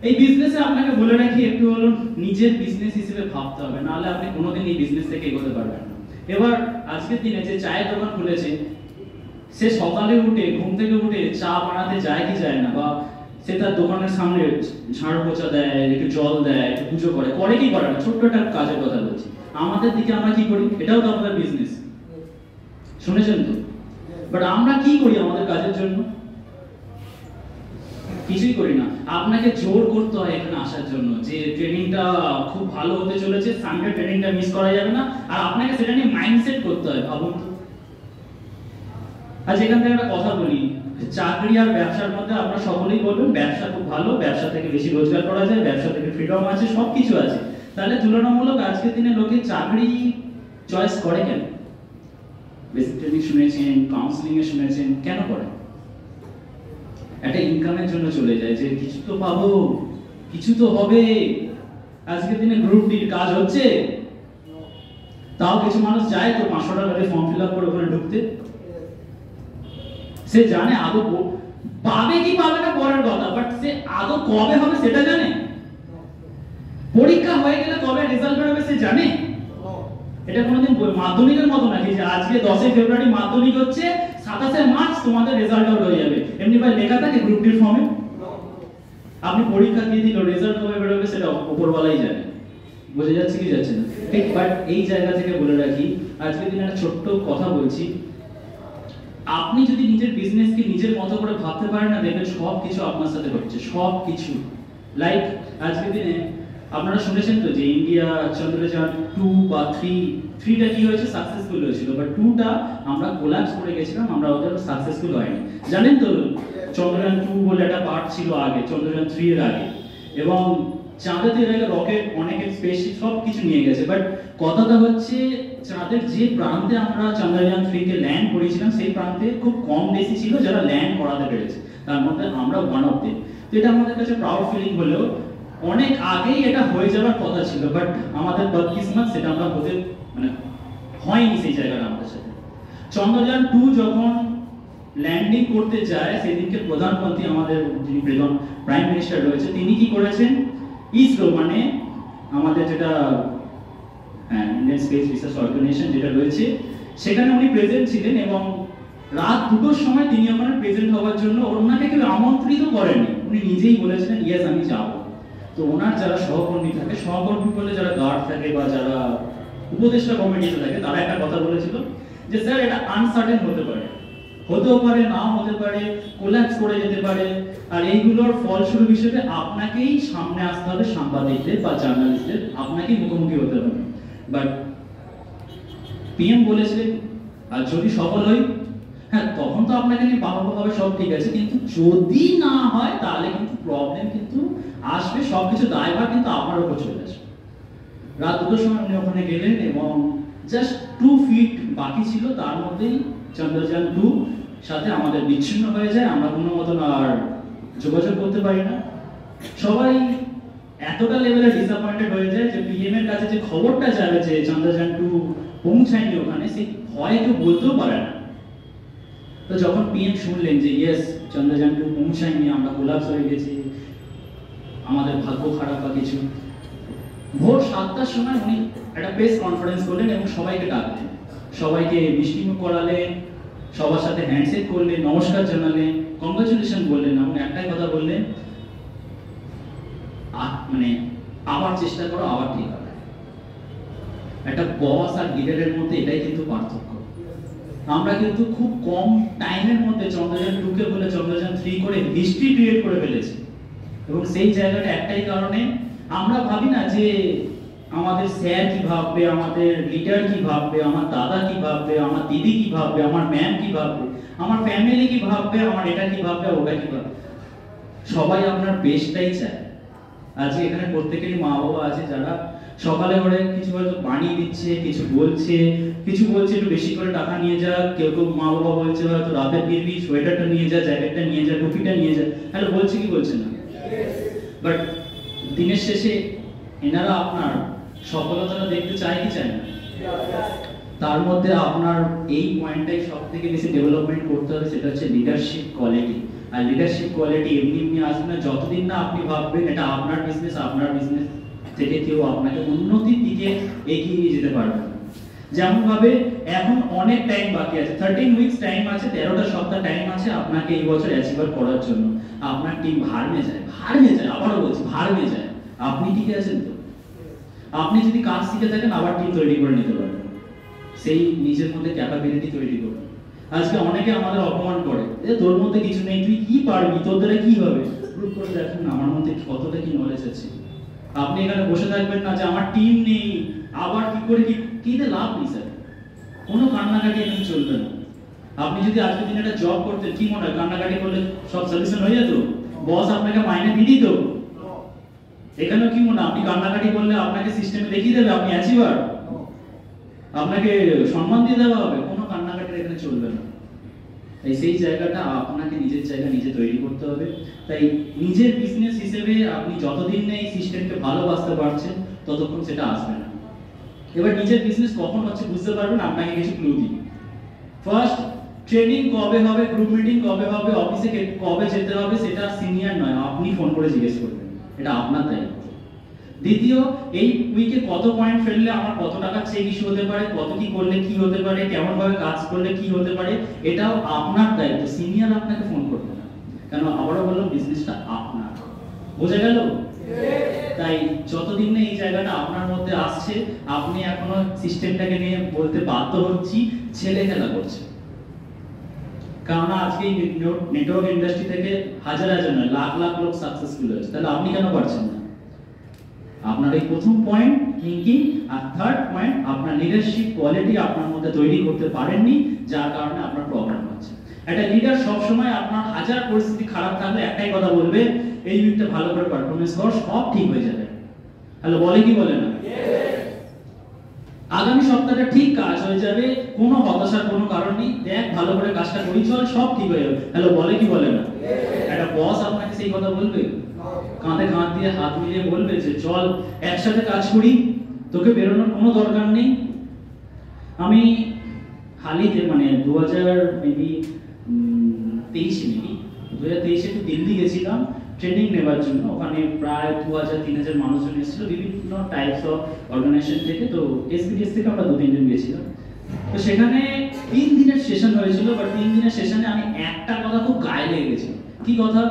এই বিজনেসে আপনাকে বলে রাখি, একটু হলো নিজের বিজনেস হিসেবে ভাবতে হবে, নাহলে আপনি কোনোদিন এই বিজনেস থেকে এগোতে পারবেন না। এবার আজকের দিনে যে চায়ের দোকান খুলেছে, সে সকালে উঠে ঘুম থেকে উঠে চা বানাতে যায় কি যায় না, বা সে তার দোকানের সামনে ঝাড়ু পোছা দেয়, একটু জল দেয়, একটু পুজো করে কি করে না, ছোট্ট একটা কাজের কথা বলছি। আমাদের দিকে আমরা কি করি, এটাও তো আমাদের বিজনেস, শুনেছেন তো? বাট আমরা কি করি আমাদের কাজের জন্য? কিছুই করি না। আপনাকে জোর করতে হয় এখানে আসার জন্য, যে ট্রেনিংটা খুব ভালো হতে চলেছে, সানডে ট্রেনিংটা মিস করা যাবে না, আর আপনাকে সেটা নিয়ে মাইন্ডসেট করতে হয়। ভাবুন তো, আজ এখান থেকে একটা কথা বলি, চাকরি আর ব্যবসার মধ্যে আপনারা সকলেই বলবেন ব্যবসা খুব ভালো, ব্যবসা থেকে বেশি রোজগার করা যায়, ব্যবসা থেকে ফ্রিডম আছে, সবকিছু আছে। তাহলে তুলনামূলক আজকের দিনে লোকে চাকরি চয়েস করে কেন? বেসিক ট্রেনিং শুনেছেন, কাউন্সিলিং এ শুনেছেন, কেন করে? একটা ইনকামের জন্য চলে যায়, যে কিছু তো পাবো, কিছু তো হবে। আজকের দিনে গ্রুপ ডির কাজ হচ্ছে, তাও কিছু মানুষ যায় তো 500 টাকা দিয়ে ফর্ম ফিল আপ করে ওখানে ঢুকতে। সে জানে আদৌ পাবে কি পাবে না পরের কথা, বাট সে আদৌ কবে হবে সেটা জানে? পরীক্ষা হয়ে গেলে কবে রেজাল্ট বেরোবে সে জানে? এটা কোনোদিন মাধ্যমিকের মতো নাকি যে আজকে 10 ফেব্রুয়ারি মাধ্যমিক হচ্ছে, 27 মার্চ তোমাদের রেজাল্ট আউট হয়ে যাবে, এমনি ভাই লেখা থাকে গ্রুপ ডির ফর্মে? আপনি পরীক্ষা দিয়ে দিল, রেজাল্ট কবে বেরোবে সেটা উপরওয়ালাই জানে। বোঝা যাচ্ছে কি যাচ্ছে না? ঠিক। বাট এই জায়গা থেকে বলে রাখি, আজকের দিনে একটা ছোট্ট কথা বলছি, আপনি যদি নিজের বিজনেসকে নিজের মতো করে ভাবতে পারেন না, দেখবেন সব কিছু আপনার সাথে হচ্ছে, সব কিছু। লাইক আজকের দিনে আপনারা শুনেছেন তো যে ইন্ডিয়া চন্দ্রযান 2 বা 3টা কি হয়েছে, সাকসেসফুল হয়েছিল, বাট 2টা আমরা কোল্যাপস করে গেছিলাম, আমরা ওদের সাকসেসফুল হয়নি। জানেন তো চন্দ্রযান 2 বলে একটা পার্ট ছিল আগে, চন্দ্রযান 3 এর আগে, এবং চাঁদেতে এর আগে রকেট অনেক স্পেসশিপ সব কিছু নিয়ে গেছে, বাট কথাটা হচ্ছে চাঁদের যে প্রান্তে আমরা চন্দ্রযান 3 কে ল্যান্ড করেছিলাম সেই প্রান্তে খুব কম দেশই ছিল যারা ল্যান্ড করাতে পেরেছে, তার মধ্যে আমরা ওয়ান অফ দেম। তো এটা আমাদের কাছে প্রাউড ফিলিং হলেও অনেক আগেই এটা হয়ে যাওয়ার কথা ছিল, বাট আমাদের বদকিসমত সেটা আমরা হতে মানে হয়নি সেই জায়গাটা আমাদের সাথে। চন্দ্রযান 2 যখন ল্যান্ডিং করতে যায় সেদিনকে প্রধানমন্ত্রী আমাদের যিনি প্রাইম মিনিস্টার রয়েছে তিনি কি করেছেন, ইসরো মানে আমাদের যেটা ইন্ডিয়ান স্পেস রিসার্চ অর্গানাইজেশন যেটা রয়েছে সেখানে উনি প্রেজেন্ট ছিলেন, এবং রাত 2টোর সময় তিনি ওখানে প্রেজেন্ট হওয়ার জন্য ওনাকে কেউ আমন্ত্রিত করেননি, উনি নিজেই বলেছিলেন ইয়েস আমি যাব। তো ওনার যারা সহকর্মী থাকে, সহকর্মী বলে যারা গার্ড থাকে বা যারা উপদেষ্টা কমিটিতে থাকে, তারা একটা কথা বলেছিল যে স্যার এটা আনসার্টেন হতে পারে, হতেও পারে নাও হতে পারে, কোল্যাপস করে যেতে পারে, আর এইগুলোর ফলস্বরূপ হিসেবে আপনাকেই সামনে আসতে হবে, সাংবাদিকদের বা জার্নালিস্টদের আপনাকেই মুখোমুখি হতে হবে। বাট পিএম বলেছিলেন আর যদি সফল হই, হ্যাঁ তখন তো আপনাকে নিয়ে বাবা হবে সব ঠিক আছে, কিন্তু যদি না হয় তাহলে কিন্তু প্রবলেম কিন্তু আসবে, সবকিছু দায়ভার কিন্তু আপনার উপর চলে আসবে। রাত 2টোর সময় উনি ওখানে গেলেন এবং জাস্ট 2 ফিট বাকি ছিল, তার মধ্যেই চন্দ্রযান 2 সাথে আমাদের বিচ্ছিন্ন হয়ে যায়, আমরা কোনো মতন আর যোগাযোগ করতে পারি না। সবাই এতটা লেভেলে ডিসঅ্যাপয়েন্টেড হয়ে যায় যে পিএম এর কাছে যে খবরটা যাবে যে চন্দ্রযান 2 পৌঁছায়নি ওখানে, সেই ভয়ে কেউ বলতেও পারে না। তো যখন পিএম শুনলেন যে ইয়েস চন্দ্রযান 2 পৌঁছায়নি, আমরা কোল্যাপস হয়ে গেছি, আমাদের ভাগ্য খারাপ বা কিছু, ভোর 7টার সময় উনি একটা প্রেস কনফারেন্স করলেন এবং সবাইকে ডাকলেন, সবাইকে মিষ্টিমুখ করালেন, সবার সাথে হ্যান্ডশেক করলেন, নমস্কার জানালেন, কংগ্রাচুলেশন বললেন, এবং একটাই কথা বললেন, মানে আবার চেষ্টা করো, আবার ঠিক হবে। একটা বস আর লিডারের মধ্যে এটাই কিন্তু পার্থক্য। আমরা কিন্তু খুব কম টাইমের মধ্যে চন্দ্রযান 2 কে বলে চন্দ্রযান 3 করে হিস্ট্রি ক্রিয়েট করে ফেলেছি, এবং সেই জায়গাটা একটাই কারণে আমরা ভাবি না যে আমাদের স্যার কি ভাববে, আমাদের লিডার কি ভাববে, আমার দাদা কি ভাববে, আমার দিদি কি ভাববে, আমার ম্যাম কি ভাববে, আমার ফ্যামিলি কি ভাববে, আমার এটা কি ভাববে, ওটা কি ভাববে। সবাই আপনার বেস্টটাই চায়। আজকে এখানে প্রত্যেকেরই মা বাবা আছে যারা সকালে করে কিছু হয়তো বানিয়ে দিচ্ছে, কিছু বলছে একটু বেশি করে টাকা নিয়ে যা, কেউ কেউ মা বাবা বলছে হয়তো রাতে ফিরবি, সোয়েটারটা নিয়ে যা, জ্যাকেটটা নিয়ে যা, টুপিটা নিয়ে যা, হ্যালো বলছে কি বলছে না, বাট দিনের শেষে এনারা আপনার সফলতাটা দেখতে চায় কি চায় না? তার মধ্যে আপনার এই পয়েন্টটাই সব থেকে বেশি ডেভেলপমেন্ট করতে হবে, সেটা হচ্ছে লিডারশিপ কোয়ালিটি। আর লিডারশিপ কোয়ালিটি এমনি এমনি আসবে না, যতদিন না আপনি ভাববেন এটা আপনার বিজনেস থেকে কেউ আপনাকে উন্নতির দিকে এগিয়ে নিয়ে যেতে পারবে। যেমন ভাবে এখন অনেক টাইম বাকি আছে, 13 উইকস টাইম আছে, 13টা সপ্তাহ টাইম আছে আপনাকে এই বছর অ্যাচিভ করার জন্য। আপনার টিম ভাড়মে যায়, আবারও বলছি ভাড়মে যায়, আপনি ঠিক আছেন তো? আপনি যদি কাজ শিখে থাকেন আবার টিম তৈরি করে নিতে পারবেন, সেই নিজের মধ্যে ক্যাপাবিলিটি তৈরি করবেন। আজকে অনেকে আমাদের অপমান করে, তোর মধ্যে কিছু নেই, তুই কি পারবি, তোর দ্বারা কি হবে? প্রুভ করে দেখেন আমার মধ্যে কতটা কি নলেজ আছে। আপনি এখানে বসে থাকবেন না যে আমার টিম নেই, আবার কি করে কিতে লাভ নেই স্যার, কোনো কান্নাকাটি এখানে চলবে না। আপনি যদি আজকের দিনে একটা জব করতেন, কি মনে হয় কান্নাকাটি করলে সব সলিউশন হয়ে যেত? বস আপনাকে মাইনে দিয়ে দিত? এখানেও কি মনে হয় আপনি কান্নাকাটি করলে আপনাকে সিস্টেমে দেখিয়ে দেবে আপনি অ্যাচিভার, আপনাকে সম্মান দিয়ে দেওয়া হবে? কোনো কান্নাকাটির এখানে চলবে না। তাই সেই জায়গাটা আপনাকে নিজের জায়গা নিজে তৈরি করতে হবে। তাই নিজের বিজনেস হিসেবে আপনি যতদিন না এই সিস্টেমকে ভালোবাসতে পারছেন ততক্ষণ সেটা আসবে না। এবার নিজের বিজনেস কখন হচ্ছে বুঝতে পারবেন, আপনাকে কিছু ক্লু দিই। ফার্স্ট, ট্রেনিং কবে হবে, গ্রুপ মিটিং কবে হবে, অফিসে কবে যেতে হবে, সেটা সিনিয়র নয়, আপনি ফোন করে জিজ্ঞেস করবেন, এটা আপনার দায়িত্ব। দ্বিতীয়, এই উইকে কত পয়েন্ট ফেললে আমার কত টাকা চেক ইস্যু হতে পারে, কত কি করলে কি হতে পারে, কেমন ভাবে কাজ করলে কি হতে পারে, এটাও আপনার দায়িত্ব, সিনিয়র আপনাকে ফোন করবে না। কেন, আবারও বললাম, বিজনেসটা আপনার। বোঝা গেল? তাই যতদিন না এই জায়গাটা আপনার মধ্যে আসছে, আপনি এখনো সিস্টেমটাকে নিয়ে বলতে বাধ্য হচ্ছি ছেলে খেলা করছে। কারণ আজকে নেটওয়ার্ক ইন্ডাস্ট্রি থেকে হাজার হাজার নয় লাখ লাখ লোক সাকসেসফুল হয়েছে, তাহলে আপনি কেন পারছেন না? আপনার এই প্রথম পয়েন্ট থিংকিং, আর থার্ড পয়েন্ট আপনার লিডারশিপ কোয়ালিটি আপনার মধ্যে তৈরি করতে পারেননি, যার কারণে আপনার প্রবলেম হচ্ছে। একটা লিডার সব সময় আপনার হাজার পরিস্থিতি খারাপ থাকলে একটাই কথা বলবে, এই উইকটা ভালো করে পারফরম্যান্স কর, সব ঠিক হয়ে যাবে। হ্যালো, বলে কি বলে না? আগামী সপ্তাহটা ঠিক কাজ হয়ে যাবে, কোনো হতাশার কোনো কারণ নেই, দেখ ভালো করে কাজটা করি চল, সব ঠিক হয়ে যাবে। হ্যালো, বলে কি বলে না? একটা বস আপনাকে সেই কথা বলবে, কাঁধে কাঁধ দিয়ে হাত মিলিয়ে বলবে যে চল একসাথে কাজ করি, তোকে বেরোনোর কোনো দরকার নেই। আমি হালিতে মানে 2023 একটু দিল্লি গেছিলাম ট্রেনিং নেবার জন্য। ওখানে প্রায় 2000-3000 মানুষজন এসেছিল বিভিন্ন টাইপস অফ অর্গানাইজেশন থেকে। তো এসবিডিএস থেকে আমরা 2-3 জন গেছিলাম। তো সেখানে 3 দিনের সেশন হয়েছিল, বাট 3 দিনের সেশনে আমি একটা কথা খুব গায়ে লেগে গেছিল। কি কথা?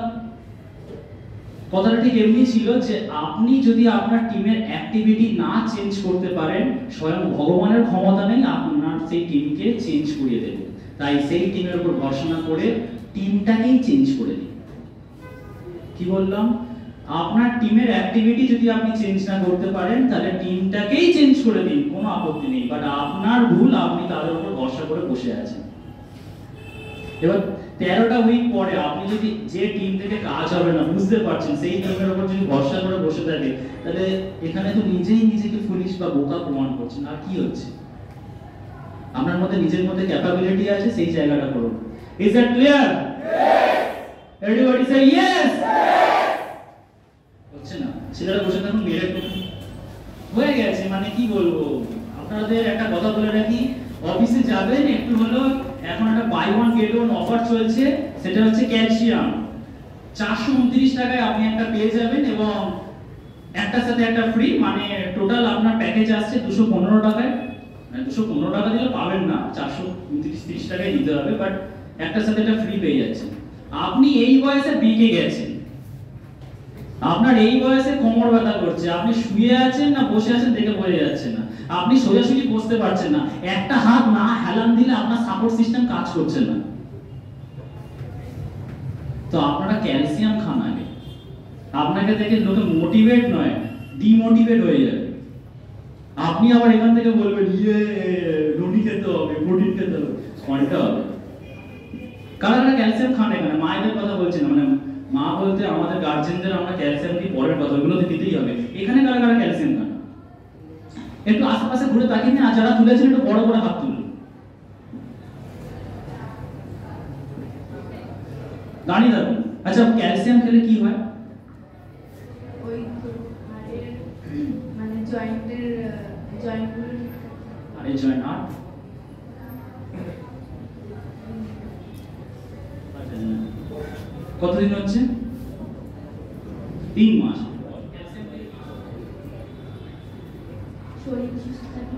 কথাটা ঠিক এমনি ছিল যে আপনি যদি আপনার টিমের অ্যাক্টিভিটি না চেঞ্জ করতে পারেন, স্বয়ং ভগবানের ক্ষমতা নেই আপনার সেই টিমকে চেঞ্জ করিয়ে দেবে। তাই সেই টিমের উপর ভরসা না করে টিমটাকেই চেঞ্জ করে দিন। কি বললাম? আপনার টিমের অ্যাক্টিভিটি যদি আপনি চেঞ্জ না করতে পারেন, তাহলে টিমটাকেই চেঞ্জ করে দিন, কোনো আপত্তি নেই। বাট আপনার ভুল, আপনি তাদের উপর ভরসা করে বসে আছেন। এবার 13টা উইক পরে আপনি যদি যে টিম থেকে কাজ হবে না বুঝতে পারছেন, সেই টিমের উপর যদি ভরসা করে বসে থাকে, তাহলে এখানে তো নিজেই নিজেকে ফুলিশ বা বোকা প্রমাণ করছেন। আর কি হচ্ছে? আপনার মধ্যে নিজের মধ্যে ক্যাপাবিলিটি আছে, সেই জায়গাটা করুন। Is that clear? Everybody say yes. হচ্ছে না? ছেলেরা বসে থাকুন, মেয়েরা একটু হয়ে গেছে। মানে কি বলবো, আপনাদের একটা কথা বলে রাখি, অফিসে যাবেন একটু হলো, এখন একটা buy one get one offer চলছে, সেটা হচ্ছে ক্যালসিয়াম। 429 টাকায় আপনি একটা পেয়ে যাবেন এবং একটার সাথে একটা ফ্রি, মানে টোটাল আপনার প্যাকেজ আসছে 215 টাকায়। মানে 215 টাকা দিলে পাবেন না, 429-30 টাকায় দিতে হবে, বাট একটার সাথে একটা ফ্রি পেয়ে যাচ্ছেন। আপনি এই বয়সে বিকে গেছেন, আপনার এই বয়সে কোমর ব্যথা করছে, আপনি শুয়ে আছেন না বসে আছেন দেখে বোঝা যাচ্ছে না, আপনি সোজাসুজি বসতে পারছেন না, একটা হাত না হেলান দিলে আপনার সাপোর্ট সিস্টেম কাজ করছে না। তো আপনারা ক্যালসিয়াম খান আগে। আপনাকে দেখে লোকে মোটিভেট নয়, ডিমোটিভেট হয়ে যাবে। আপনি আবার এখান থেকে বলবেন ইয়ে রুটি খেতে হবে, প্রোটিন খেতে হবে, কয়টা হবে? কারা ক্যালসিয়াম খান এখানে? মায়েদের কথা বলছি না, মানে মা বলতে আমাদের গার্জেনদের আমরা ক্যালসিয়াম দিই পরের কথা, ওগুলোতে দিতেই হবে। এখানে কারা ক্যালসিয়াম খান? একটু আশেপাশে ঘুরে তাকিয়ে নিন, আর যারা তুলেছেন একটু বড় করে হাত তুলুন। দাঁড়িয়ে থাকুন। আচ্ছা, ক্যালসিয়াম খেলে কি হয়? ওই হাড়ের মানে জয়েন্টের জয়েন্টগুলো আরে জয়েন্ট আর কতদিন হচ্ছে? 3 মাস। শরীর সুস্থ থাকে।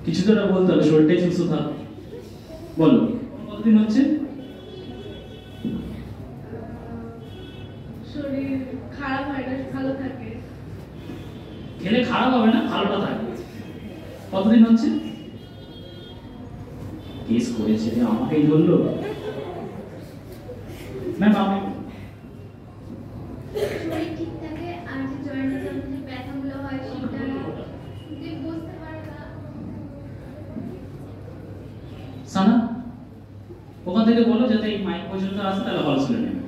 কিছু তো একটা বলতে হবে, শরীরটাই সুস্থ থাক। বলো কতদিন হচ্ছে? শরীর খারাপ হয় না, ভালো থাকে। খেলে খারাপ হবে না, ভালোটা থাকবে। কতদিন হচ্ছে? কেস করেছে আমাকেই ধরলো। ম্যাম আপনি শরীর ঠিক থাকে, আর যে জয়েন্টের যে ব্যথাগুলো হয় সেটা যে বুঝতে পারে না। সানা ওখান থেকে বলো যাতে এই মাইক পর্যন্ত আসে, তাহলে হল শুনে নেবে।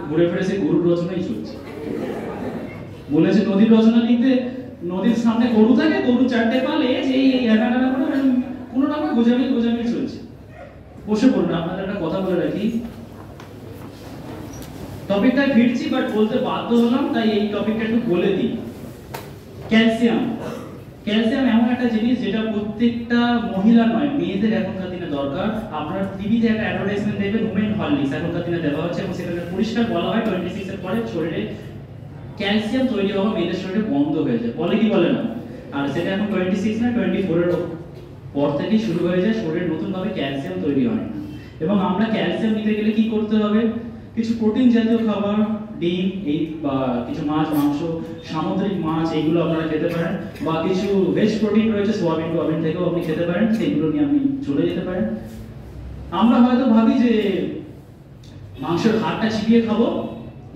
ঘুরে ফিরে সে গরুর রচনাই চলছে। বলেছে নদীর রচনা লিখতে, নদীর সামনে গরু থাকে, গরু চারটে পালে এই একাটা করে কোনো রকম গোজামি চলছে। বসে পড়ুন, আপনাদের একটা কথা বলে রাখি, টপিকটায় ফিরছি বাট বলতে বাধ্য হলাম, তাই এই টপিকটা একটু বলে দিই। ক্যালসিয়াম এমন একটা জিনিস যেটা প্রত্যেকটা মহিলা নয়, মেয়েদের এখনকার দিনে দরকার। আপনার টিভিতে একটা অ্যাডভার্টাইজমেন্ট দেখবেন উমেন হরলিক্স এখনকার দিনে দেওয়া হচ্ছে, এবং সেখানে পরিষ্কার বলা হয় 26 এর পরে শরীরে ক্যালসিয়াম তৈরি হওয়া মেয়েদের শরীরে বন্ধ হয়ে যায়, বলে কি বলে না? আর সেটা এখন 26 না 24 এর পর থেকেই শুরু হয়ে যায়, শরীরে নতুন ভাবে ক্যালসিয়াম তৈরি হয় না। এবং আমরা ক্যালসিয়াম নিতে গেলে কি করতে হবে? কিছু প্রোটিন জাতীয় খাবার, ডিম এই বা কিছু মাছ মাংস, সামুদ্রিক মাছ এইগুলো আপনারা খেতে পারেন, বা কিছু ভেজ প্রোটিন রয়েছে সোয়াবিন থেকেও আপনি খেতে পারেন, সেইগুলো নিয়ে আপনি চলে যেতে পারেন। আমরা হয়তো ভাবি যে মাংসের হাড়টা চিবিয়ে খাবো,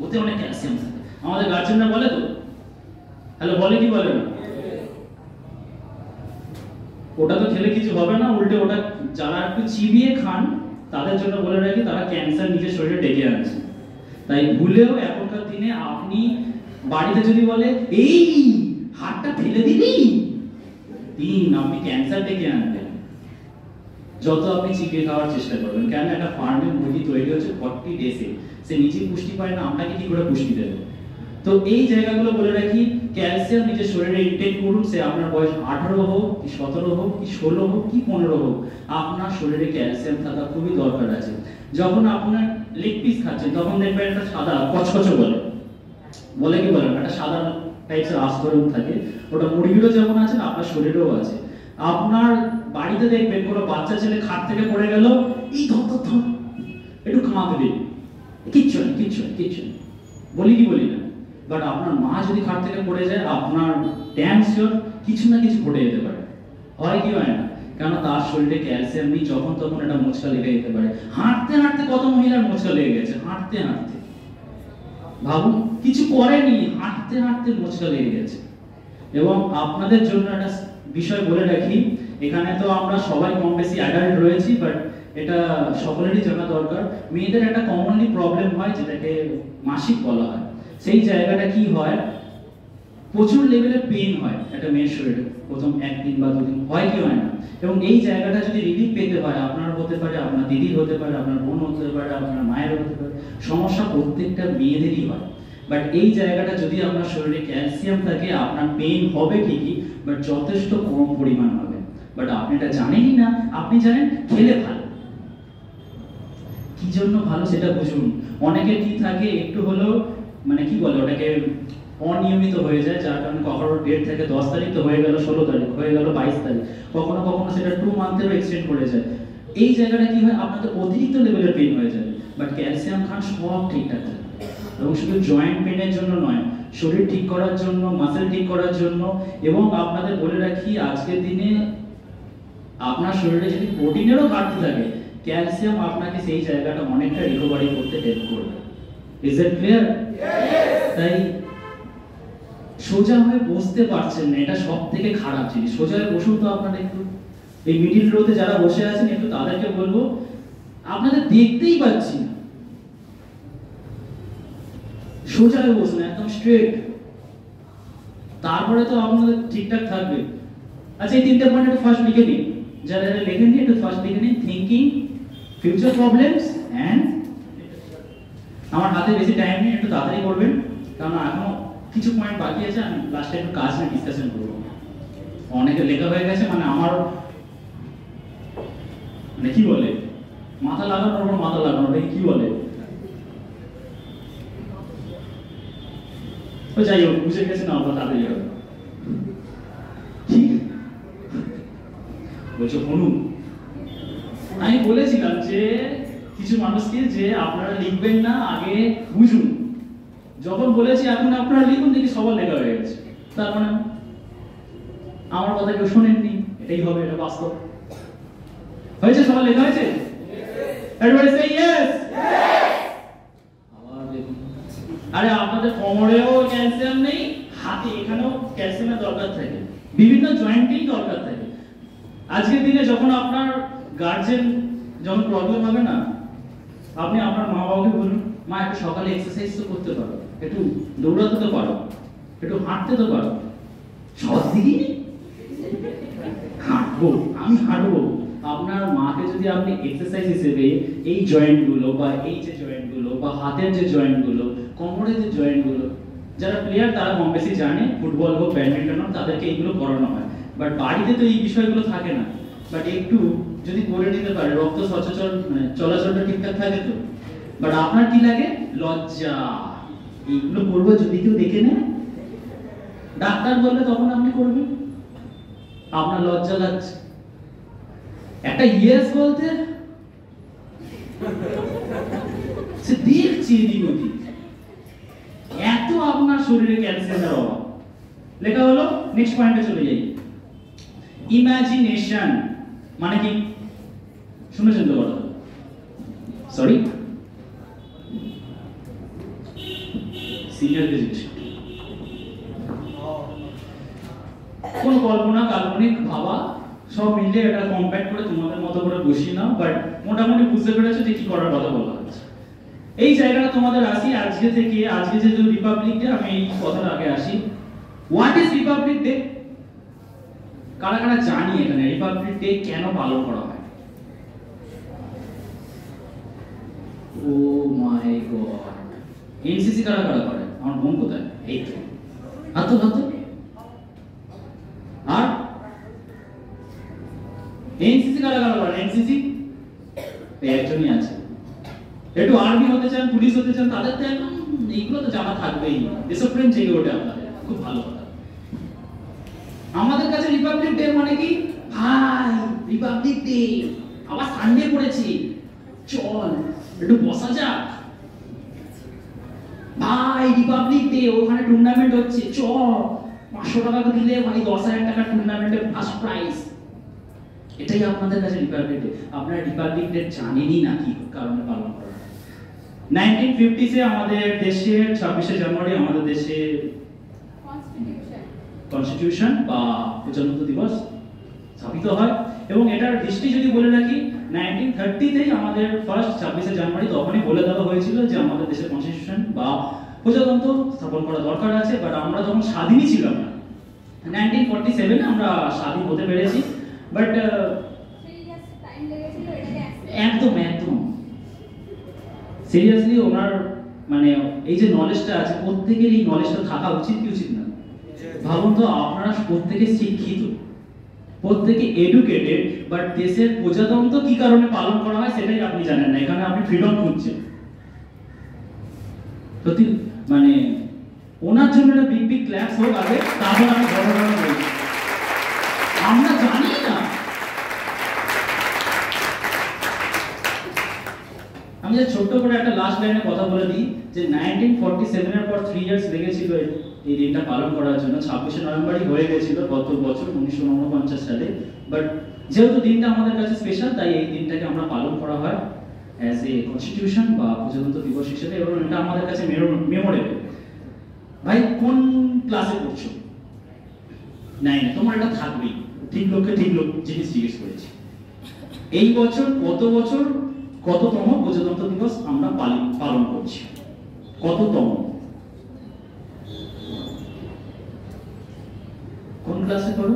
ওতে অনেক ক্যালসিয়াম থাকে। আমাদের গার্জেনরা বলে তো, হ্যালো বলে কি বলে না? ওটা তো খেলে কিছু হবে না, উল্টে ওটা যারা একটু চিবিয়ে খান তাদের জন্য বলে রাখি, তারা ক্যান্সার নিজের শরীরে ডেকে আনছে। তাই ভুলেও এখনকার দিনে আপনি বাড়িতে যদি বলে এই হাড়টা ফেলে দিবি, আপনি ক্যান্সার ডেকে আনবেন। যত আপনি চিবিয়ে খাওয়ার চেষ্টা করবেন, কেন একটা ফার্মে মুরগি তৈরি হচ্ছে 40 ডেজে, সে নিজেই পুষ্টি পায় না, আপনাকে কি করে পুষ্টি দেবে? তো এই জায়গাগুলো বলে রাখি, ক্যালসিয়াম নিজের শরীরে ইনটেক করুন, সে আপনার বয়স 18 হোক কি 17 হোক কি 16 হোক কি 15 হোক, আপনার শরীরে ক্যালসিয়াম থাকা খুবই দরকার আছে। যখন আপনার লেগ পিস খাচ্ছেন তখন দেখবেন একটা সাদা কচকচে বলে কি বলেন, একটা সাদা টাইপের আস্তরণ থাকে, ওটা মুরগিরও যেমন আছে আপনার শরীরেও আছে। আপনার বাড়িতে দেখবেন কোনো বাচ্চা ছেলে খাট থেকে পড়ে গেল, এই ধর একটু কাঁদবে, কিচ্ছু নেই, বলি কি বলি না? বাট আপনার মা যদি খাট থেকে পড়ে যায়, আপনার ড্যাম শিওর কিছু না কিছু ঘটে যেতে পারে। হয় কি হয় না? কারণ তার শরীরে ক্যালসিয়াম নেই, যখন তখন একটা মোচকা লেগে যেতে পারে। হাঁটতে কত মহিলার মোচকা লেগে গেছে, হাঁটতে ভাবুন, কিছু করেনি, হাঁটতে মোচকা লেগে গেছে। এবং আপনাদের জন্য একটা বিষয় বলে রাখি, এখানে তো আমরা সবাই কম বেশি অ্যাডাল্ট রয়েছি, বাট এটা সকলেরই জানা দরকার। মেয়েদের একটা কমনলি প্রবলেম হয় যেটাকে মাসিক বলা হয়। সেই জায়গাটা কি হয়, প্রচুর লেভেলের পেইন হয় একটা মেয়ের শরীরে প্রথম 1 দিন বা 2 দিন, হয় কি হয় না? এবং এই জায়গাটা যদি রিলিফ পেতে হয়, আপনার হতে পারে, আপনার দিদির হতে পারে, আপনার বোন হতে পারে, আপনার মায়ের হতে পারে, সমস্যা প্রত্যেকটা মেয়েদেরই হয়। বাট এই জায়গাটা যদি আপনার শরীরে ক্যালসিয়াম থাকে, আপনার পেইন হবে ঠিকই, বাট যথেষ্ট কম পরিমাণ হবে। বাট আপনি এটা জানেনই না, আপনি জানেন খেলে ভালো, কি জন্য ভালো সেটা বুঝুন। অনেকের কি থাকে, একটু হলেও মানে কি বলে ওটাকে, অনিয়মিত হয়ে যায়, যার কারণে কখনো ডেট থেকে 10 তারিখ তো হয়ে গেল 16 তারিখ, হয়ে গেল 22 তারিখ, কখনো সেটা 2 মান্থেরও এক্সটেন্ড করে যায়। এই জায়গাটা কি হয়, আপনাদের অতিরিক্ত লেভেলের পেইন হয়ে যায়। বাট ক্যালসিয়াম খান, সব ঠিকঠাক থাকে। এবং শুধু জয়েন্ট পেইনের জন্য নয়, শরীর ঠিক করার জন্য, মাসেল ঠিক করার জন্য। এবং আপনাদের বলে রাখি, আজকের দিনে আপনার শরীরে যদি প্রোটিনেরও ঘাটতি থাকে, ক্যালসিয়াম আপনাকে সেই জায়গাটা অনেকটা রিকভারি করতে হেল্প করবে। Is it clear? তাই সোজা হয়ে বসতে পারছেন না, এটা সব থেকে খারাপ জিনিস। সোজা হয়ে বসুন তো আপনারা একটু। এই মিডিল রোতে যারা বসে আছেন, একটু তাদেরকে বলবো, আপনাদের দেখতেই পাচ্ছি না, সোজা হয়ে বসুন, একদম স্ট্রেট, তারপরে তো আপনাদের ঠিকঠাক থাকবে। আচ্ছা, এই 3টে পয়েন্ট একটু ফার্স্ট লিখে নিন, যারা লেখেননি একটু ফার্স্ট লিখে নিন। থিঙ্কিং, ফিউচার প্রবলেমস অ্যান্ড, আমার হাতে বেশি টাইম নেই, একটু তাড়াতাড়ি করবেন, কারণ এখনো কিছু পয়েন্ট বাকি আছে। আমি লাস্টে একটু কাজ নিয়ে ডিসকাশন করবো। অনেকে লেখা হয়ে গেছে, মানে আমার মানে কি বলে, মাথা লাগানোর উপর মাথা লাগানো, কি বলে, যাই হোক, বুঝে গেছেন আমরা, তাড়াতাড়ি হবে। বলছো অনু, আমি বলেছিলাম যে কিছু মানুষকে যে আপনারা লিখবেন না, আগে বুঝুন। যখন বলেছি এখন আপনারা লিখুন, দেখি সবার লেখা হয়ে গেছে, তার মানে আমার কথা কেউ শোনেননি, এটাই হবে, এটা বাস্তব। হয়েছে, সবার লেখা হয়েছে? Everybody say yes. আবার দেখুন, আরে আপনাদের কোমরেও ক্যালসিয়াম নেই, হাতে এখানেও ক্যালসিয়ামের দরকার থাকে, বিভিন্ন জয়েন্টেই দরকার থাকে। আজকের দিনে যখন আপনার গার্জেন যখন প্রবলেম হবে না, আপনি আপনার মা বাবাকে বলুন, মা একটু সকালে এক্সারসাইজ তো করতে পারো, একটু দৌড়াতে তো পারো, একটু হাঁটতে তো পারো। সহজ দিকে হাঁটবো, আমি হাঁটবো। আপনার মাকে যদি আপনি এক্সারসাইজ হিসেবে এই জয়েন্টগুলো বা এই যে জয়েন্টগুলো বা হাতের যে জয়েন্টগুলো, কোমরের যে জয়েন্টগুলো, যারা প্লেয়ার তারা কম বেশি জানে, ফুটবল হোক ব্যাডমিন্টন হোক, তাদেরকে এইগুলো করানো হয়। বাট বাড়িতে তো এই বিষয়গুলো থাকে না। বাট একটু যদি করে নিতে পারে, রক্ত সচরাচর মানে চলাচলটা ঠিকঠাক থাকে তো। বাট আপনার কি লাগে? লজ্জা। এইগুলো করবো যদি কেউ দেখে নেয়, ডাক্তার বললে তখন আপনি করবেন, আপনার লজ্জা লাগছে। একটা ইয়েস বলতে সে দেখছে এদিক ওদিক, এত আপনার শরীরে ক্যালসিয়ামের অভাব। লেখা হলো, নেক্সট পয়েন্টে চলে যাই। ইমাজিনেশন মানে কি? শুনেছেন তো কথা? সরি, সিনিয়রকে জিজ্ঞেস করি। কোন কল্পনা, কাল্পনিক ভাবা সব মিলে এটা কম্প্যাক্ট করে তোমাদের মতো করে বসিয়ে নাও। বাট মোটামুটি বুঝতে পেরেছো যে কি করার কথা বলা হচ্ছে। এই জায়গাটা তোমাদের আসি আজকে থেকে। আজকে যে রিপাবলিক ডে, আমি এই কথাটা আগে আসি। What is Republic day? কারা কারা জানি এখানে রিপাবলিক ডে কেন পালন করা হয়? ও মাই গড, এনসিসি কারা কারা করে? আমার বোন কোথায়? এই তো হাত হাত। আর এনসিসি কারা কারা করে? এনসিসি একজনই আছে। একটু আর্মি হতে চান, পুলিশ হতে চান, তাদের তো একদম এইগুলো তো জানা থাকবেই। দেশপ্রেম জেগে ওঠে আপনাদের, খুব ভালো কথা। আমাদের কাছে রিপাবলিক ডে মানে কি? ভাই রিপাবলিক ডে, আবার সানডে পড়েছি, চল একটু বসা যাক। ভাই রিপাবলিক ডে, ওখানে টুর্নামেন্ট হচ্ছে, চ 500 টাকা দিলে ভাই 10,000 টাকা টুর্নামেন্টের ফার্স্ট প্রাইজ। এটাই আপনাদের কাছে রিপাবলিক ডে। আপনারা রিপাবলিক ডে জানেনই না কি কারণে পালন করা হয়। 1950 এ আমাদের দেশের 26শে জানুয়ারি আমাদের দেশে কনস্টিটিউশন বা প্রজাতন্ত্র দিবস স্থাপিত হয়। এবং এটার হিস্ট্রি যদি বলে রাখি, 1930 তেই আমাদের ফার্স্ট 26শে জানুয়ারি তখনই বলে দেওয়া হয়েছিল যে আমাদের দেশের কনস্টিটিউশন বা প্রজাতন্ত্র স্থাপন করা দরকার আছে। বাট আমরা তখন স্বাধীনই ছিলাম না। 1947 এ আমরা স্বাধীন হতে পেরেছি। বাট একদম একদম সিরিয়াসলি ওনার মানে এই যে নলেজটা আছে, প্রত্যেকের এই নলেজটা থাকা উচিত কি উচিত না? ভাবুন তো, আপনারা প্রত্যেকে শিক্ষিত, প্রত্যেকে এডুকেটেড, বাট দেশের প্রজাতন্ত্র কি কারণে পালন করা হয় সেটাই আপনি জানেন না। এখানে আপনি ফ্রিডম খুঁজছেন। সত্যি মানে ওনার জন্য একটা বিগ বিগ ক্ল্যাপস হোক আগে, তারপর আমি ঘটনা বলছি। আমরা জানি না। আমি যে ছোট্ট করে একটা লাস্ট লাইনে কথা বলে দিই যে 1947 এর পর 3 ইয়ার্স লেগেছিল এই দিনটা পালন করার জন্য। 26শে নভেম্বরই হয়ে গেছিল গত বছর 1949 সালে। বাট যেহেতু দিনটা আমাদের কাছে স্পেশাল, তাই এই দিনটাকে আমরা পালন করা হয় অ্যাজ এ কনস্টিটিউশন বা প্রজাতন্ত্র দিবস হিসেবে। এবং এটা আমাদের কাছে মেমোরেবল। ভাই কোন ক্লাসে পড়ছো? 9 তোমার এটা থাকবেই। ঠিক লোককে ঠিক লোক জিনিস জিজ্ঞেস করেছি। এই বছর কততম প্রজাতন্ত্র দিবস আমরা পালন করছি? কততম? কোন ক্লাসে পড়ো?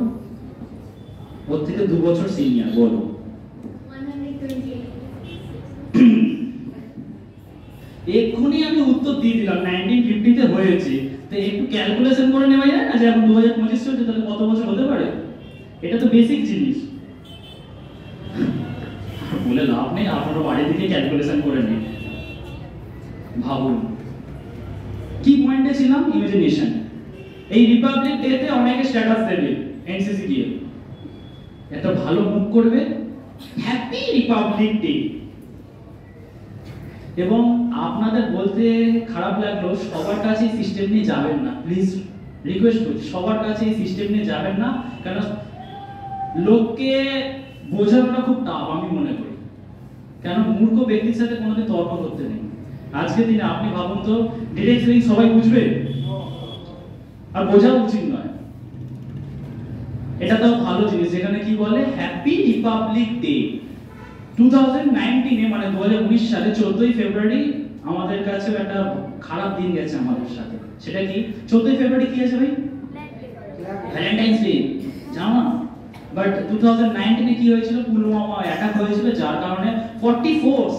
ওর থেকে 2 বছর সিনিয়র, বলো। 128 এক্ষুনি আমি উত্তর দিয়ে দিলাম 1950 তে হয়েছে। তো একটু ক্যালকুলেশন করে নেওয়া যায় না যে এখন 2025 চলছে, তাহলে কত বছর হতে পারে? এটা তো বেসিক জিনিস। বলে লাভ নেই, আপনারা বাড়ি থেকে ক্যালকুলেশন করে নিন। ভাবুন কি পয়েন্টে ছিলাম? ইমাজিনেশন। এই রিপাবলিক ডে তে অনেকে স্ট্যাটাস দেবে এনসিসি গিয়ে, একটা ভালো মুখ করবে, হ্যাপি রিপাবলিক ডে। এবং আপনাদের বলতে খারাপ লাগলো, সবার কাছে এই সিস্টেম নিয়ে যাবেন না, প্লিজ রিকোয়েস্ট করছি, সবার কাছে এই সিস্টেম নিয়ে যাবেন না। কারণ লোককে বোঝানোটা খুব টাফ আমি মনে করি। কেন? মূর্খ ব্যক্তির সাথে কোনোদিন তর্ক করতে নেই। আজকের দিনে আপনি ভাবুন তো, ডিরেক্ট লিঙ্ক সবাই বুঝবে? আর বোঝা উচিত নয়। এটা তো ভালো জিনিস, যেখানে কি বলে হ্যাপি রিপাবলিক ডে। 2019 এ মানে 2019 সালে 14ই ফেব্রুয়ারি আমাদের কাছে একটা খারাপ দিন গেছে আমাদের সাথে। সেটা কি? 14ই ফেব্রুয়ারি কি আছে ভাই? ভ্যালেন্টাইন্স ডে জানো না? বাট 2019 কি হয়েছিল, পুলওয়ামা অ্যাটাক হয়েছিল, যার কারণে 44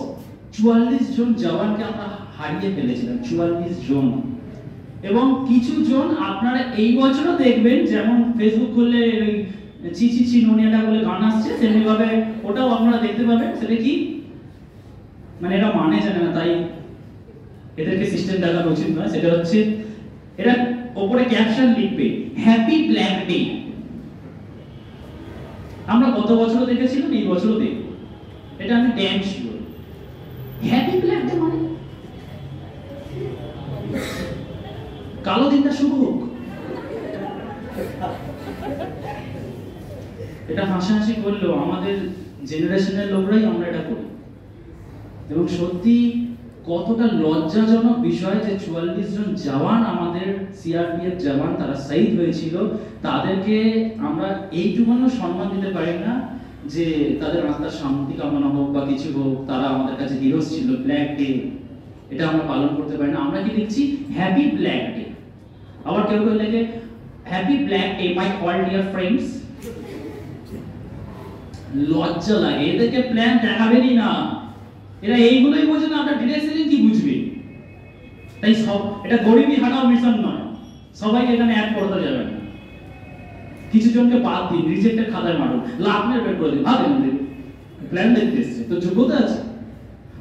জন জওয়ানকে আমরা হারিয়ে ফেলেছিলাম, 44 জন। এবং কিছু জন আপনারা এই বছরও দেখবেন, যেমন ফেসবুক খুললে ওই চি চি চি নোনিয়াটা বলে গান আসছে, তেমনি ভাবে ওটাও আপনারা দেখতে পাবেন। সেটা কি মানে এরা মানে জানে না, তাই এদেরকে সিস্টেম দেখানো উচিত নয়। সেটা হচ্ছে এরা ওপরে ক্যাপশন লিখবে হ্যাপি ব্ল্যাক ডে। আমরা গত বছরও দেখেছিলাম, এই বছরও দেখব, এটা আমি damn sure. Happy black day মানে কালো দিনটা শুভ হোক, এটা হাসাহাসি করলেও আমাদের জেনারেশনের লোকরাই আমরা এটা করি। এবং সত্যি কতটা লজ্জাজনক বিষয় যে 44 জন জওয়ান, আমাদের সিআরপিএফ জওয়ান, তারা শহীদ হয়েছিল, তাদেরকে আমরা এইটুকুনও সম্মান দিতে পারি না যে তাদের আত্মার শান্তি কামনা হোক বা কিছু হোক, তারা আমাদের কাছে হিরোজ ছিল। ব্ল্যাক ডে এটা আমরা পালন করতে পারি না, আমরা কি লিখছি হ্যাপি ব্ল্যাক ডে। আবার কেউ কেউ লেখে happy black day my all dear friends. লজ্জা লাগে, এদেরকে প্ল্যান দেখাবেনই না, এরা এইগুলোই বোঝে না, আপনার ডিরেকশন কি বুঝবে। তাই সব এটা গরিবী হাটাও মিশন নয়, সবাইকে এখানে অ্যাড করতে যাবে না। কিছু জনকে বাদ দিন, রিজেক্টের খাতায় মারুন, লাভ নেই বের করে দিন। ভাবেন প্ল্যান দেখতে এসছে তো যোগ্যতা আছে,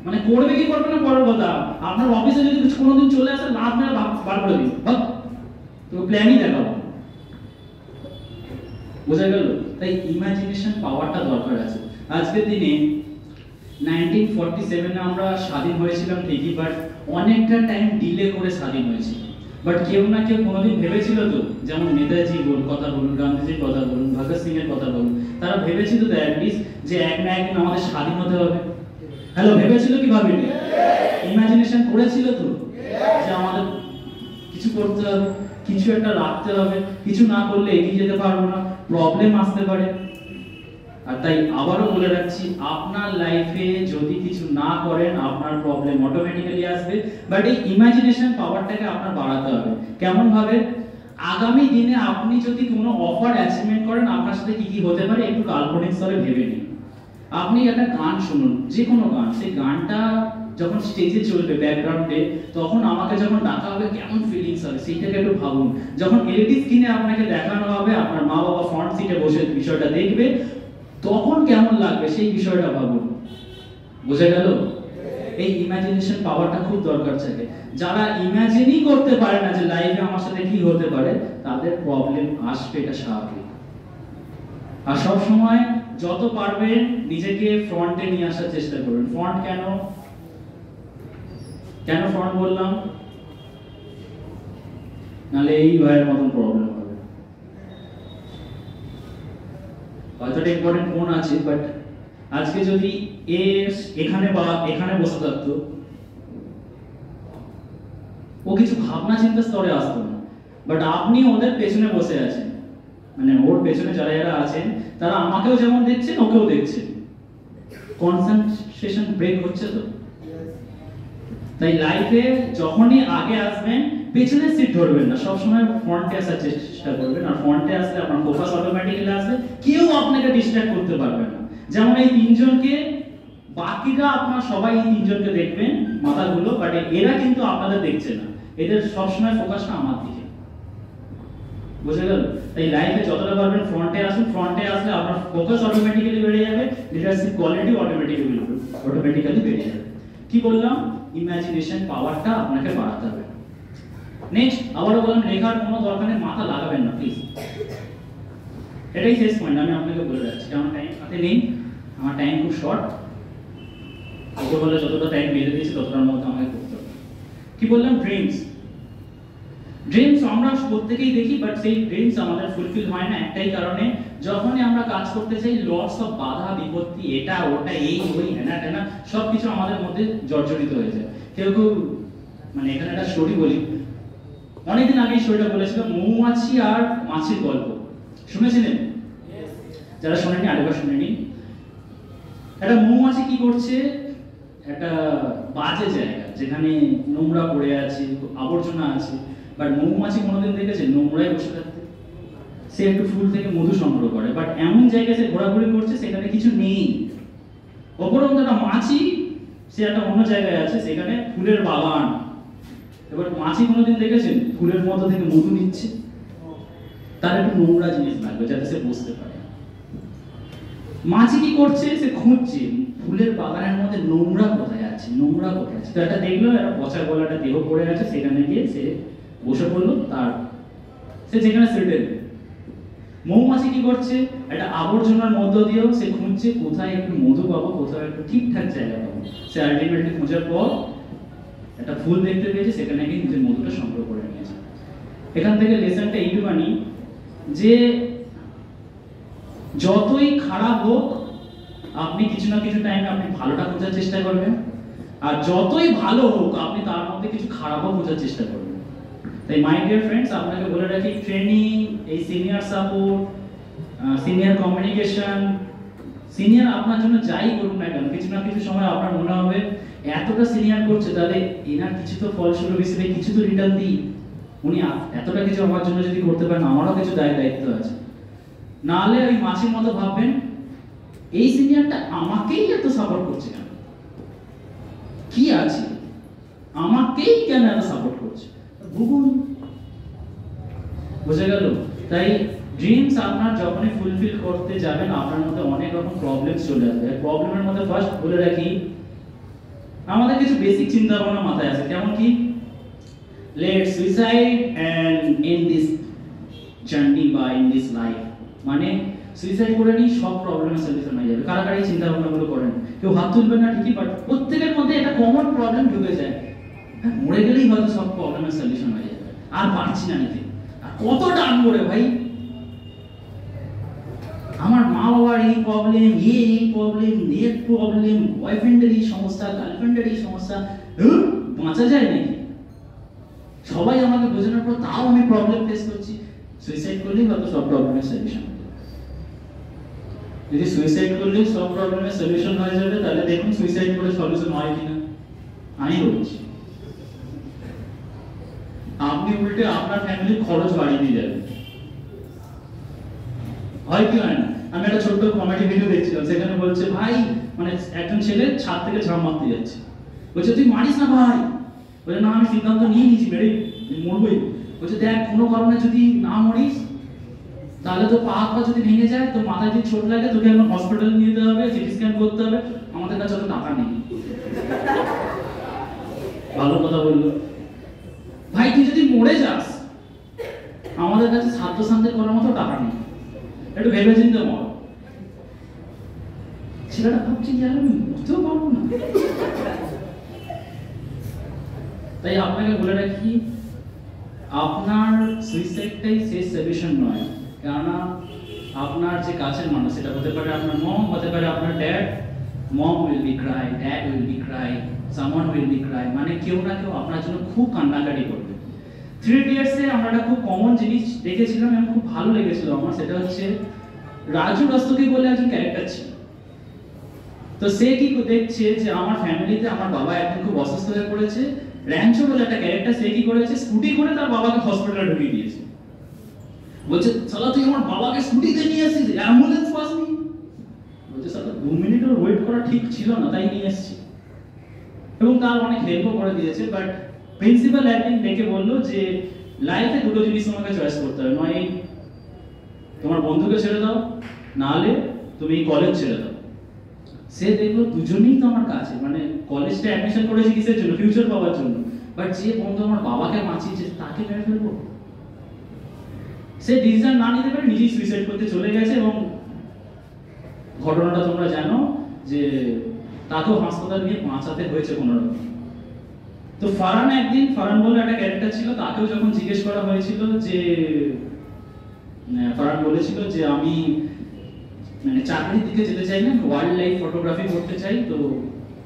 মানে করবে কি করবে না পরের কথা। আপনার অফিসে যদি কিছু কোনোদিন চলে আসে, লাভ নেই বার করে দিন, ভাব তো প্ল্যানই দেখাবো। বোঝা গেল? তাই ইমাজিনেশন পাওয়ারটা দরকার আছে। আজকের দিনে 1947 এ আমরা স্বাধীন হয়েছিলাম ঠিকই, বাট অনেকটা টাইম ডিলে করে স্বাধীন হয়েছি। বাট কেউ না কেউ কোনোদিন ভেবেছিল তো, যেমন নেতাজি কথা বলুন, গান্ধীজির কথা বলুন, ভগৎ সিং এর কথা বলুন, তারা ভেবেছিল তো অ্যাটলিস্ট যে এক না একদিন আমাদের স্বাধীন হতে হবে। হ্যালো, ভেবেছিল কি ভাবেনি? ইমাজিনেশন করেছিল তো যে আমাদের কিছু করতে হবে, কিছু একটা রাখতে হবে, কিছু না করলে এগিয়ে যেতে পারবো না, প্রবলেম আসতে পারে। আর তাই আবারও বলে রাখছি, আপনার লাইফে যদি কিছু না করেন, আপনার প্রবলেম অটোমেটিক্যালি আসবে। বাট এই ইমাজিনেশন পাওয়ারটাকে আপনার বাড়াতে হবে। কেমন ভাবে? আগামী দিনে আপনি যদি কোনো অফার অ্যাচিভমেন্ট করেন, আপনার সাথে কি কি হতে পারে একটু কাল্পনিক স্তরে ভেবে নিন। আপনি একটা গান শুনুন, যে কোনো গান, সেই গানটা যখন স্টেজে চলবে ব্যাকগ্রাউন্ডে, তখন আমাকে যখন ডাকা হবে কেমন ফিলিংস হবে সেইটাকে একটু ভাবুন। যখন এলইডি স্ক্রিনে আপনাকে দেখানো হবে, আপনার মা বাবা ফ্রন্ট সিটে বসে বিষয়টা দেখবে, তখন কেমন লাগবে সেই বিষয়টা ভাবুন। বোঝা গেল? এই ইমাজিনেশন পাওয়ারটা খুব দরকার থাকে। যারা ইমাজিনই করতে পারে না যে লাইফে আমার সাথে কি হতে পারে, তাদের প্রবলেম আসবে, এটা স্বাভাবিক। আর সব সময় যত পারবেন নিজেকে ফ্রন্টে নিয়ে আসার চেষ্টা করুন। ফ্রন্ট কেন ফ্রন্ট বললাম? নালে এই ভাইয়ের মতন প্রবলেম হবে। হয়তো ইম্পর্টেন্ট ফোন আছে, বাট আজকে যদি এখানে বা এখানে বসে থাকতো, ও কিছু ভাবনা চিন্তা স্তরে আসতো না। বাট আপনি ওদের পেছনে বসে আছেন, মানে ওর পেছনে যারা যারা আছেন, তারা আমাকেও যেমন দেখছেন, ওকেও দেখছেন। কনসেন্ট্রেশন ব্রেক হচ্ছে তো। তাই লাইফে যখনই আগে আসবেন, পেছনে সিট ধরবেন না, সবসময় ফ্রন্টে আসার চেষ্টা করবেন। আর ফ্রন্টে আসলে আপনার ফোকাস অটোমেটিক্যালি আসবে, কেউ আপনাকে ডিস্ট্রাক্ট করতে পারবে না। যেমন এই তিনজনকে, বাকিরা আপনার সবাই এই তিনজনকে দেখবেন মাথাগুলো, বাট এরা কিন্তু আপনাদের দেখছে না, এদের সবসময় ফোকাসটা আমার দিকে। বুঝে গেল? তাই লাইফে যতটা পারবেন ফ্রন্টে আসুন। ফ্রন্টে আসলে আপনার ফোকাস অটোমেটিক্যালি বেড়ে যাবে, লিডারশিপ কোয়ালিটি অটোমেটিক্যালি বেড়ে যাবে। কি বললাম? ইমাজিনেশন পাওয়ারটা আপনাকে বাড়াতে হবে। নেক্সট, আবারও বললাম, লেখার কোনো দরকার নেই, মাথা লাগাবেন না প্লিজ। এটাই শেষ পয়েন্ট, আমি আপনাকে বলে যাচ্ছি। আমার টাইম হাতে নেই, আমার টাইম খুব শর্ট। ওকে বলে যতটা টাইম বেঁধে দিয়েছি ততটার মধ্যে আমাকে করতে হবে। কি বললাম? ড্রিমস আমরা প্রত্যেকেই দেখি, বাট সেই ড্রিমস আমাদের ফুলফিল হয় না একটাই কারণে, যখনই আমরা কাজ করতে চাই লটস অফ বাধা বিপত্তি, এটা ওটা এই ওই হেনা টেনা সবকিছু আমাদের মধ্যে জর্জরিত হয়ে যায়। কেউ মানে এখানে একটা স্টোরি বলি, অনেকদিন আগে স্টোরিটা বলেছিল, মৌমাছি আর মাছির গল্প। শুনেছিলেন? যারা শোনেনি আরেকবার শুনে নিন। একটা মৌমাছি কি করছে, একটা বাজে জায়গা যেখানে নোংরা পড়ে আছে, আবর্জনা আছে, বাট মৌমাছি কোনোদিন দেখেছে নোংরায় বসে থাকতে? সে একটু ফুল থেকে মধু সংগ্রহ করে, বাট এমন জায়গায় সে ঘোরাঘুরি করছে সেখানে কিছু নেই। অপরন্ত একটা মাছি, সে একটা অন্য জায়গায় আছে, সেখানে ফুলের বাগান। এবার মাছি কোনোদিন দেখেছেন ফুলের মধ্যে থেকে মধু নিচ্ছে? তার একটু নোংরা জিনিস লাগবে যাতে সে বসতে পারে। মাছি কি করছে, সে খুঁজছে ফুলের বাগানের মধ্যে নোংরা কোথায় আছে, নোংরা কোথায় আছে। তো এটা দেখলো একটা পচা গলাটা দেহ পড়ে আছে, সেখানে গিয়ে সে বসে পড়লো, তার সে যেখানে সেটেল। মৌমাছি কি করছে, একটা আবর্জনার মধ্য দিয়েও সে খুঁজছে কোথায় একটু মধু পাবো, কোথায় একটু ঠিকঠাক জায়গা পাবো। সে আলটিমেটলি খোঁজার পর একটা ফুল দেখতে পেয়েছে, সেখানে গিয়ে নিজের মধুটা সংগ্রহ করে নিয়েছে। এখান থেকে লেসনটা এইটুখানি যে যতই খারাপ হোক আপনি কিছু না কিছু টাইমে আপনি ভালোটা খোঁজার চেষ্টা করবেন, আর যতই ভালো হোক আপনি তার মধ্যে কিছু খারাপও খোঁজার চেষ্টা করবেন। তাই মাই ডিয়ার ফ্রেন্ডস, আপনাকে বলে রাখি, ট্রেনিং, এই senior support, senior communication, senior আপনার জন্য যাই করুন না কেন, কিছু না কিছু সময় আপনার মনে হবে এতটা সিনিয়র করছে, তাহলে এনার কিছু তো ফলস্বরূপ হিসেবে কিছু তো রিটার্ন দিই। উনি এতটা কিছু আমার জন্য যদি করতে পারেন, আমারও কিছু দায়িত্ব আছে। নাহলে ওই মাছের মতো ভাববেন এই সিনিয়রটা আমাকেই এত সাপোর্ট করছে কেন, কি আছে, আমাকেই কেন এত সাপোর্ট করছে, ভুগুন। বুঝে গেল? তাই ড্রিমস আপনার যখনই ফুলফিল করতে যাবেন, আপনার মধ্যে অনেক রকম প্রবলেমস চলে আসবে। প্রবলেমের মধ্যে ফার্স্ট বলে রাখি, আমাদের কিছু বেসিক চিন্তা ভাবনা মাথায় আছে, কেমন কি, let suicide end end this journey বা ইন দিস লাইফ, মানে সুইসাইড করে নিই, সব প্রবলেমের সলিউশন হয়ে যাবে। কারা কারা এই চিন্তা ভাবনাগুলো করেন? কেউ হাত তুলবে না ঠিকই, বাট প্রত্যেকের মধ্যে একটা কমন প্রবলেম ঢুকে যায়, মরে গেলেই হয়তো সব প্রবলেমের সলিউশন হয়ে যাবে, আর পারছি না নিতে। আর কত টান করে ভাই, আমার মা বাবার এই প্রবলেম, এই প্রবলেম, এর প্রবলেম, বয়ফ্রেন্ডের এই সমস্যা, গার্লফ্রেন্ডের এই সমস্যা, বাঁচা যায় নাকি? সবাই আমাকে বোঝানোর পর তাও আমি প্রবলেম ফেস করছি। সুইসাইড করলেই হয়তো সব প্রবলেমের সলিউশন হয়ে যাবে। যদি সুইসাইড করলেই সব প্রবলেমের সলিউশন হয়ে যাবে, তাহলে দেখুন সুইসাইড করে সলিউশন হয় কিনা। আমি বলছি, আপনি উল্টে আপনার ফ্যামিলির খরচ বাড়িয়ে দিয়ে যাবেন। হয় কি হয় না? আমি একটা ছোট্ট কমেডি ভিডিও দেখছিলাম, সেখানে বলছে ভাই, মানে একজন ছেলে ছাদ থেকে ঝাঁপ মারতে যাচ্ছে, বলছে তুই মারিস না ভাই, বলছে না আমি সিদ্ধান্ত নিয়ে নিয়েছি, মেরে মরবই। বলছে দেখ, কোনো কারণে যদি না মরিস, তাহলে তো পা যদি ভেঙে যায়, তো মাথায় যদি চোট লাগে, তোকে এখন হসপিটালে নিয়ে যেতে হবে, সিটি স্ক্যান করতে হবে, আমাদের কাছে অত টাকা নেই। ভালো কথা বললো ভাই, তুই যদি মরে যাস, আমাদের কাছে ছাত্র শান্তি করার মতো টাকা নেই, একটু ভেবে চিন্তে মর। ছেলেটা ভাবছি যে আমি মরতেও পারবো না। তাই আপনাকে বলে রাখি, আপনার সুইসাইডটাই শেষ সলিউশন নয়। কেননা আপনার যে কাছের মানুষ, সেটা হতে পারে আপনার মম, হতে পারে আপনার dad, mom will be cry, dad will be cry, someone will be cry, মানে কেউ না কেউ আপনার জন্য খুব কান্নাকাটি করবে। 3 ইডিয়টসে আমরা একটা খুব কমন জিনিস দেখেছিলাম এবং খুব ভালো লেগেছিল আমার, সেটা হচ্ছে রাজু রস্তোগি বলে একজন ক্যারেক্টার ছিল। তো সে কি দেখছে যে আমার ফ্যামিলিতে আমার বাবা একদিন খুব অসুস্থ হয়ে পড়েছে, র্যাঞ্চো বলে একটা ক্যারেক্টার, সে কি করেছে, স্কুটি করে তার বাবাকে হসপিটালে ঢুকিয়ে দিয়েছে। বলছে শালা তুই আমার বাবাকে স্কুটিতে নিয়ে আসিস, অ্যাম্বুলেন্স পাসনি? বলছে শালা 2 মিনিট ওয়েট করা ঠিক ছিল না, তাই নিয়ে এসেছি। এবং তার অনেক হেল্পও করে দিয়েছে। বাট প্রিন্সিপাল একদিন ডেকে বললো যে লাইফে দুটো জিনিস তোমাকে চয়েস করতে হবে, নয় তোমার বন্ধুকে ছেড়ে দাও, নাহলে তুমি কলেজ ছেড়ে দাও। সে দেখলো দুজনেই তো আমার কাছে, মানে কলেজটা অ্যাডমিশন করেছি কিসের জন্য, ফিউচার পাওয়ার জন্য, বাট যে বন্ধু আমার বাবাকে বাঁচিয়েছে তাকে মেরে ফেলবো। সে ডিসিশন না নিতে পারে নিজেই সুইসাইড করতে চলে গেছে। এবং ঘটনাটা তোমরা জানো যে তাকেও হাসপাতাল নিয়ে বাঁচাতে হয়েছে কোনোরকম। তো ফারহান বলে একটা ক্যারেক্টার ছিল, তাকেও যখন জিজ্ঞেস করা হয়েছিল যে ফারহান বলেছিল যে আমি মানে চাকরির দিকে যেতে চাই না, ওয়াইল্ড লাইফ ফটোগ্রাফি করতে চাই। তো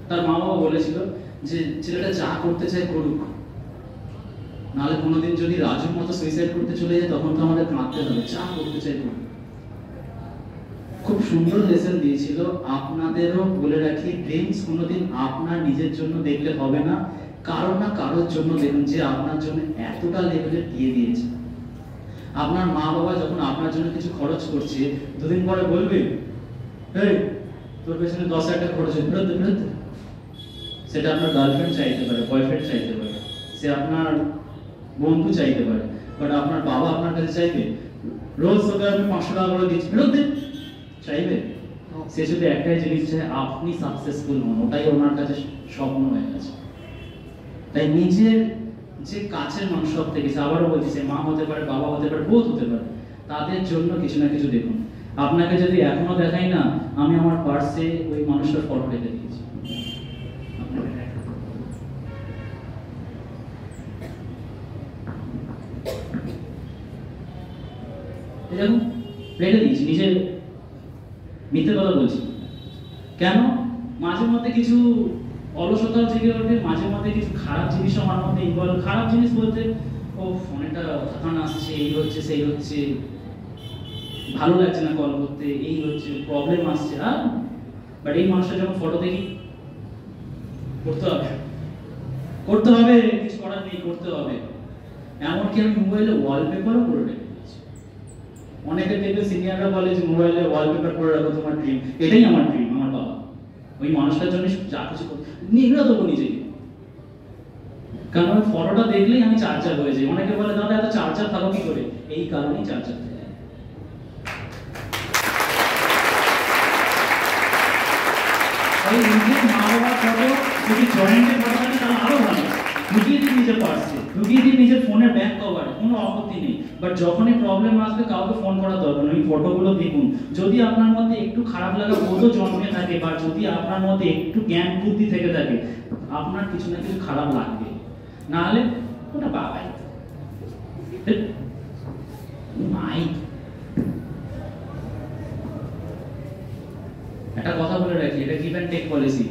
তার মা বাবা বলেছিল যে ছেলেটা যা করতে চাই করুক, নাহলে কোনোদিন যদি রাজুর মতো সুইসাইড করতে চলে যায় তখন তো আমাদের কাঁদতে হবে, যা করতে চাই করুক। খুব সুন্দর লেসন দিয়েছিল। আপনাদেরও বলে রাখি, ড্রিমস কোনোদিন আপনার নিজের জন্য দেখলে হবে না, কারো না কারোর জন্য দেখুন যে আপনার জন্য এতটা লেভেলে দিয়ে দিয়েছে। আপনার মা বাবা যখন আপনার জন্য কিছু খরচ করছে, দুদিন পরে বলবে এই তোর পেছনে 10,000 টাকা খরচ হয়েছে, ফেরত দে, ফেরত দে। সেটা আপনার গার্লফ্রেন্ড চাইতে পারে, বয়ফ্রেন্ড চাইতে পারে, সে আপনার বন্ধু চাইতে পারে, বাট আপনার বাবা আপনার কাছে চাইবে রোজ তোকে আমি 500 টাকা করে দিচ্ছি, ফেরত দে, চাইবে? সে শুধু একটাই জিনিস চায়, আপনি সাকসেসফুল হন, ওটাই ওনার কাছে স্বপ্ন হয়ে গেছে। তাই নিজের যে কাছের মানুষ সব থেকে, আবারও বলছি, সে মা হতে পারে, বাবা হতে পারে, বোধ হতে পারে, তাদের জন্য কিছু না কিছু দেখুন। আপনাকে যদি এখনো দেখাই না, আমি আমার পার্সে ওই মানুষটার ফটো রেখে দিয়েছি, দেখুন রেখে দিয়েছি, নিজের মিথ্যে কথা বলছি কেন? মাঝে মধ্যে কিছু অলসতাও জেগে ওঠে, মাঝে মধ্যে কিছু খারাপ জিনিসও আমার মধ্যে ইনভলভ। খারাপ জিনিস বলতে ও ফোনেটা থাকান আসছে, এই হচ্ছে সেই হচ্ছে, ভালো লাগছে না কল করতে, এই হচ্ছে প্রবলেম আসছে। আর বাট এই মানুষটা যখন ফটো দেখি, করতে হবে, করতে হবে, কিছু করার নেই, করতে হবে। এমনকি আমি মোবাইলে ওয়ালপেপারও করে রেখে দিয়েছি। অনেকে দেখবে সিনিয়ররা বলে যে মোবাইলে ওয়ালপেপার করে রাখো, তোমার ড্রিম। এটাই আমার ড্রিম। আমার বাবা ওই মানুষটার জন্য যা কিছু নিগড়া দেবো নিজেকে, কারণ ওই ফটোটা দেখলেই আমি চার্জার হয়ে যাই। অনেকে বলে দাদা এত চার্জার থাকো কি করে? এই কারণেই চার্জার হয়ে যায়। ওই নিজের মা বাবার ফটো যদি জয়েন্টের ফটো থাকে তাহলে আরো ভালো, ঢুকিয়ে দিই নিজের পার্সে, ঢুকিয়ে দিই নিজের ফোনের ব্যাক কভারে, কোনো আপত্তি নেই। বাট যখনই প্রবলেম আসবে কাউকে ফোন করার দরকার নেই, ফটোগুলো দেখুন। যদি আপনার মধ্যে একটু খারাপ লাগা বোধও জন্মে থাকে, বা যদি আপনার মধ্যে একটু জ্ঞান বুদ্ধি থেকে থাকে, আপনার কিছু না কিছু খারাপ লাগবে, না হলে ওটা বাবাই মাই। একটা কথা বলে রাখি, এটা গিভ অ্যান্ড টেক পলিসি।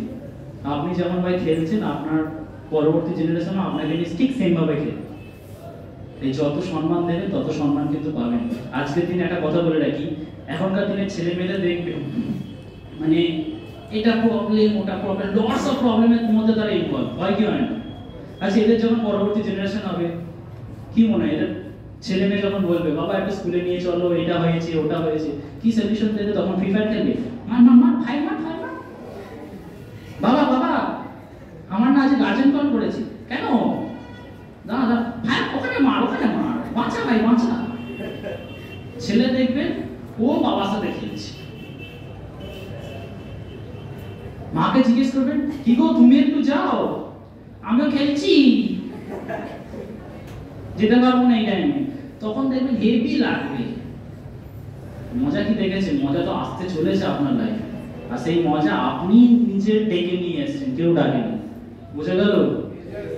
আপনি যেমন ভাই খেলছেন, আপনার পরবর্তী জেনারেশন আপনাকে নিয়ে ঠিক সেম ভাবে খেলে। এই যত সম্মান দেবেন তত সম্মান কিন্তু পাবেন। আজকের দিনে একটা কথা বলে রাখি, এখনকার দিনের ছেলে মেয়েদের দেখবেন মানে এটা প্রবলেম, ওটা প্রবলেম, লটস অফ প্রবলেমের মধ্যে তারা ইনভলভ হয়, কি হয় না? আচ্ছা, এদের যখন পরবর্তী জেনারেশন হবে, কি মনে হয় এদের ছেলে মেয়ে যখন বলবে বাবা একটা স্কুলে নিয়ে চলো, এটা হয়েছে ওটা হয়েছে, কি সলিউশন দেবে? তখন ফ্রি ফায়ার খেলবে, মার মার মার, ভাই মার, ভাই মার। বাবা বাবা আমার না আজ গার্জেন কল করেছে, কেন? দাদা ভাই ওখানে মার, ওখানে মার, বাঁচা ভাই বাঁচা। ছেলে দেখবেন ও বাবার সাথে খেলছে, মাকে জিজ্ঞেস করবেন কি গো তুমি একটু যাও, আমিও খেলছি, যেতে পারবো না এই টাইমে। তখন দেখবেন হেভি লাগবে। মজা কি দেখেছেন? মজা তো আসতে চলেছে আপনার লাইফে, আর সেই মজা আপনি নিজে ডেকে নিয়ে এসেছেন, কেউ ডাকেনি। বুঝে গেল?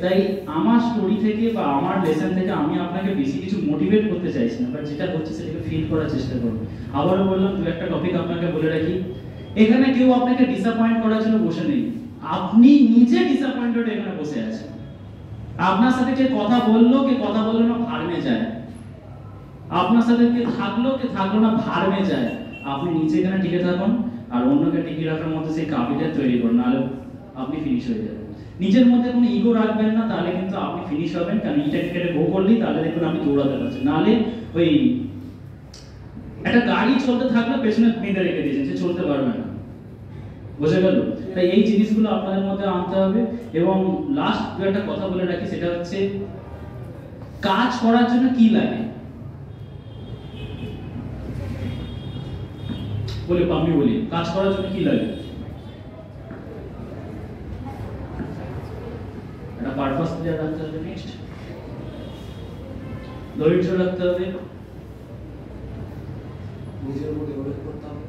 তাই আমার স্টোরি থেকে বা আমার লেসন থেকে আমি আপনাকে বেশি কিছু মোটিভেট করতে চাইছি না, বাট যেটা হচ্ছে সেটাকে ফিল করার চেষ্টা করুন। আবারও বললাম, দু একটা টপিক আপনাকে বলে রাখি, এখানে কেউ আপনাকে ডিসঅ্যাপয়েন্ট করার জন্য বসে নেই, আপনি নিজে ডিসঅ্যাপয়েন্টেড এখানে বসে আছেন। আপনার সাথে কে কথা বললো না ভাড়মে যায়, আপনার সাথে কে থাকলো না ভাড়মে যায়। আপনি নিজে এখানে টিকে থাকুন, আর অন্যকে টিকিয়ে রাখার মধ্যে সেই কাপিটা তৈরি করুন, নাহলে আপনি ফিনিশ হয়ে যাবেন। নিজের মধ্যে কোনো ইগো রাখবেন না, তাহলে কিন্তু আপনি ফিনিশ হবেন। কারণ ইটা টিকেটে গো করলেই তাহলে দেখুন আপনি দৌড়াতে পারছেন, নাহলে ওই একটা গাড়ি চলতে থাকলে পেছনে বেঁধে রেখে দিয়েছেন, সে চলতে পারবে না। বুঝে গেল? তাই এই জিনিসগুলো আপনাদের মধ্যে আনতে হবে। এবং লাস্ট দু একটা কথা বলে রাখি, সেটা হচ্ছে কাজ করার জন্য কি লাগে আমি বলি, কাজ করার জন্য কি লাগে? একটা পারপাস ক্লিয়ার রাখতে হবে, নেক্সট ধৈর্য রাখতে হবে, নিজের উপর ডেভেলপ করতে হবে।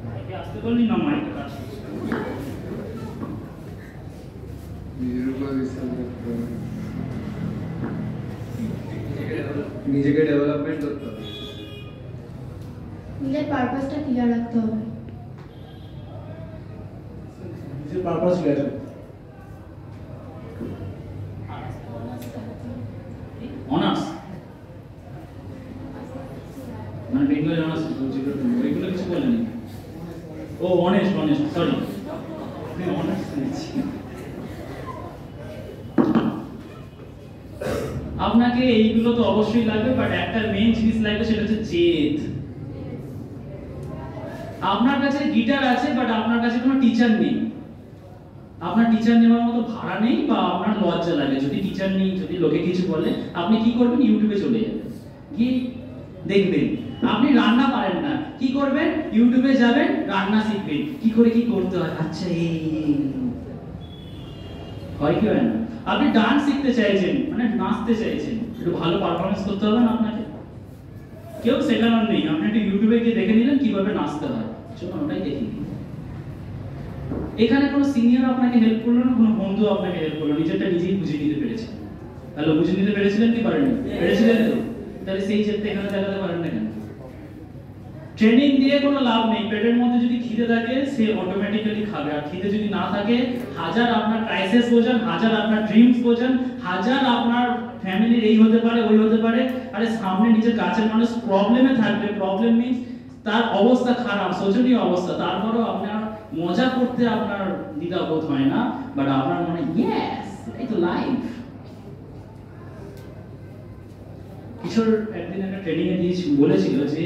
মাইকে আসতে বললি না, মাইকে আসতে নিজের উপর বিশ্বাস রাখতে হবে, নিজেকে ডেভেলপমেন্ট করতে হবে, নিজের পারপাসটা ক্লিয়ার রাখতে হবে, নিজের পারপাস ক্লিয়ার রাখতে হবে। অনার্স মানে বেঙ্গলি অনার্স, ওইগুলো কিছু বলেনি। ও অনেস্ট, সরি আমি অনার্স নিয়েছি। আপনাকে এইগুলো তো অবশ্যই লাগবে, বাট একটা মেইন জিনিস লাগবে, সেটা হচ্ছে জেদ। আপনার কাছে গিটার আছে, বাট আপনার কাছে কোনো টিচার নেই, আপনার টিচার নেওয়ার মতো ভাড়া নেই, বা আপনার লজ্জা লাগে যদি টিচার নেই, যদি লোকে কিছু বলে, আপনি কি করবেন? ইউটিউবে চলে যাবেন, কি দেখবেন। আপনি রান্না পারেন না, কি করবেন? ইউটিউবে যাবেন, রান্না শিখবেন, কি করে কি করতে হয়। আচ্ছা এই হয় কি হয় না? আপনি ডান্স শিখতে চাইছেন, মানে নাচতে চাইছেন, একটু ভালো পারফরমেন্স করতে হবে না আপনাকে, কেউ শেখানোর নেই, আপনি একটু ইউটিউবে গিয়ে দেখে নিলেন কিভাবে নাচতে হয়, চলুন ওটাই দেখি। এখানে কোনো সিনিয়র আপনাকে হেল্প করলো না, কোনো বন্ধু আপনাকে হেল্প করলো, নিজেরটা নিজেই বুঝে নিতে পেরেছেন। হ্যালো, বুঝে নিতে পেরেছিলেন কি পারেননি? পেরেছিলেন তো? তাহলে সেই চেষ্টা এখানে দেখাতে পারেন না কেন? ট্রেনিং দিয়ে কোনো লাভ নেই। পেটের মধ্যে যদি খিদে থাকে, সে অটোমেটিক্যালি খাবে, আর খিদে যদি না থাকে, হাজার আপনার ক্রাইসিস বোঝান, হাজার আপনার ড্রিমস বোঝান, হাজার আপনার ফ্যামিলির এই হতে পারে ওই হতে পারে, আরে সামনে নিজের কাছের মানুষ প্রবলেমে থাকবে, প্রবলেম মিন্স তার অবস্থা খারাপ, শোচনীয় অবস্থা, তারপরও আপনার মজা করতে আপনার দ্বিধাবোধ হয় না, বাট আপনার মনে ইয়েস এটাই তো লাইফ। কিশোর একদিন একটা ট্রেনিং এ বলেছিল যে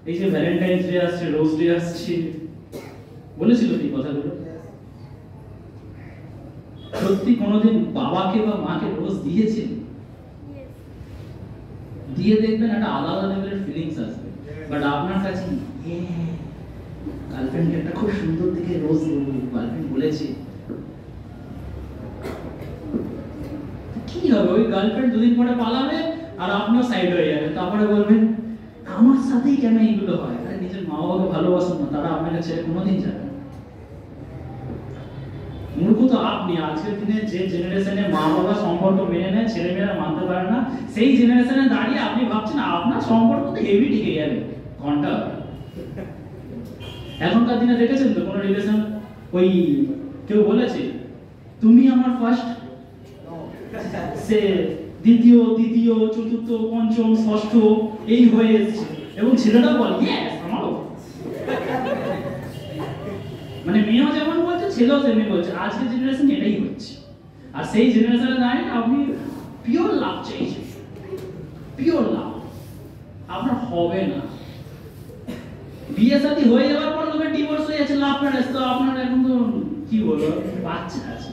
এই যে ভ্যালেন্টাইন্স ডে আসছে, রোজ ডে আসছে, বলেছিল এই কথাগুলো। সত্যি কোনোদিন বাবাকে বা মাকে রোজ দিয়েছেন? দিয়ে দেখবেন একটা আলাদা লেভেলের ফিলিংস আসবে, বাট আপনার কাছে গার্লফ্রেন্ডকে একটা খুব সুন্দর দেখে রোজ গার্লফ্রেন্ড বলেছে, কি হবে? ওই গার্লফ্রেন্ড দুদিন পরে পালাবে আর আপনিও সাইড হয়ে যাবেন, তারপরে বলবেন আমার সাথেই কেন এইগুলো হয়? আরে নিজের মা বাবাকে ভালোবাসুন না, তারা আপনাকে ছেড়ে কোনোদিন যাবে না। মূর্খ তো আপনি। আজকের দিনে যে জেনারেশনে মা বাবা সম্পর্ক মেনে নেয়, ছেলেমেয়েরা মানতে পারে না, সেই জেনারেশনে দাঁড়িয়ে আপনি ভাবছেন আপনার সম্পর্ক তো হেভি টিকে যাবে ঘন্টা। এখনকার দিনে দেখেছেন তো কোনো রিলেশন ওই কেউ বলেছে তুমি আমার ফার্স্ট, সে দ্বিতীয়, তৃতীয়, চতুর্থ, পঞ্চম, ষষ্ঠ এই হয়ে এসেছে, এবং ছেলেটা বলে ইয়েস আমারও। মানে মেয়েও যেমন বলছে, ছেলেও তেমনি বলছে। আজকের জেনারেশন এটাই হচ্ছে। আর সেই জেনারেশনে দাঁড়িয়ে আপনি পিওর লাভ চাইছেন, পিওর লাভ আপনার হবে না। বিয়ে শাদী হয়ে যাওয়ার পর লোকের ডিভোর্স হয়ে যাচ্ছে, লাভ ম্যারেজ, তো আপনার এখন তো কি বলবো, বাচ্চা আছে।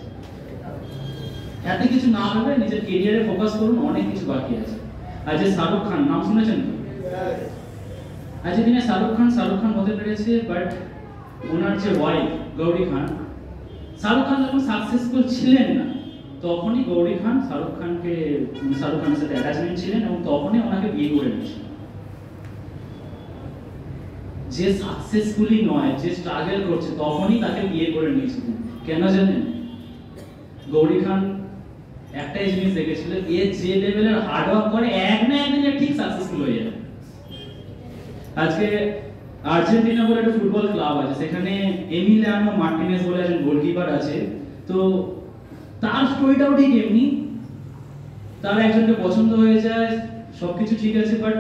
এত কিছু না ভেবে নিজের ক্যারিয়ারে ফোকাস করুন, অনেক কিছু বাকি আছে। আর যে শাহরুখ খান নাম শুনেছেন তো? আজকের দিনে শাহরুখ খান হতে পেরেছে, বাট ওনার যে ওয়াইফ গৌরী খান, শাহরুখ খান যখন সাকসেসফুল ছিলেন না, তখনই গৌরী খান শাহরুখ খানের সাথে অ্যাটাচমেন্ট ছিলেন, এবং তখনই ওনাকে বিয়ে করে নিয়েছিলেন। যে সাকসেসফুলি নয়, যে স্ট্রাগল করছে, তখনই তাকে বিয়ে করে নিয়েছিলেন। কেন জানেন? গৌরী খান একটাই জিনিস দেখেছিল, এ যে লেভেলের হার্ড ওয়ার্ক করে, এক না একদিন ঠিক সাকসেসফুল হয়ে যাবে। আজকে আর্জেন্টিনা বলে একটা ফুটবল ক্লাব আছে, সেখানে এমিলিয়ানো মার্টিনেজ বলে একজন গোলকিপার আছে। তো তার স্টোরিটাও ঠিক এমনি, তার একজনকে পছন্দ হয়ে যায়, সবকিছু ঠিক আছে, বাট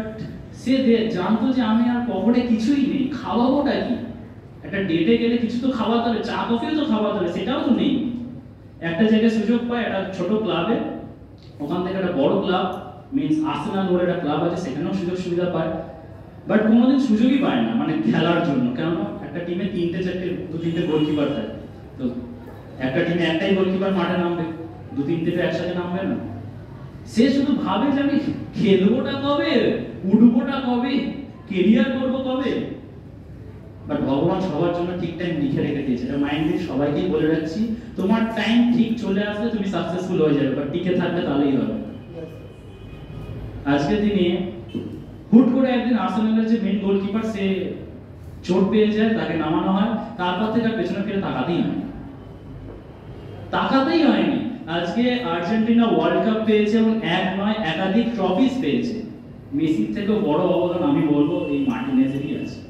সে জানতো যে আমি আর পকেটে কিছুই নেই, খাওয়াবোটা কি? একটা ডেটে গেলে কিছু তো খাওয়াতে হবে, চা কফিও তো খাওয়াতে হবে, সেটাও তো নেই। একটা জায়গায় সুযোগ পায়, একটা ছোট ক্লাবে, ওখান থেকে একটা বড় ক্লাব মিন্স আর্সেনাল বলে একটা ক্লাব আছে, সেখানেও সুযোগ সুবিধা পায়, বাট কোনোদিন সুযোগই পায় না মানে খেলার জন্য। কেননা একটা টিমে দু তিনটে গোলকিপার থাকে, তো একটা টিমে একটাই গোলকিপার মাঠে নামবে, দু তিনটে তো একসাথে নামবে না। সে শুধু ভাবে যে আমি খেলবোটা কবে, উঠবোটা কবে, কেরিয়ার করবো কবে। বাট ভগবান সবার জন্য ঠিক টাইম লিখে রেখে দিয়েছে, এটা মাইন্ড দিয়ে সবাইকেই বলে রাখছি, তোমার টাইম ঠিক চলে আসলে তুমি সাকসেসফুল হয়ে যাবে, বাট টিকে থাকলে তাহলেই হবে। আজকের দিনে হুট করে একদিন আর্সেনালের যে মেইন গোলকিপার, সে চোট পেয়ে যায়, তাকে নামানো হয়, তারপর থেকে আর পেছনে ফিরে তাকাতেই হয়নি। আজকে আর্জেন্টিনা ওয়ার্ল্ড কাপ পেয়েছে, এবং এক নয় একাধিক ট্রফিজ পেয়েছে। মেসির থেকেও বড় অবদান আমি বলবো এই মার্টিনেজেরই আছে।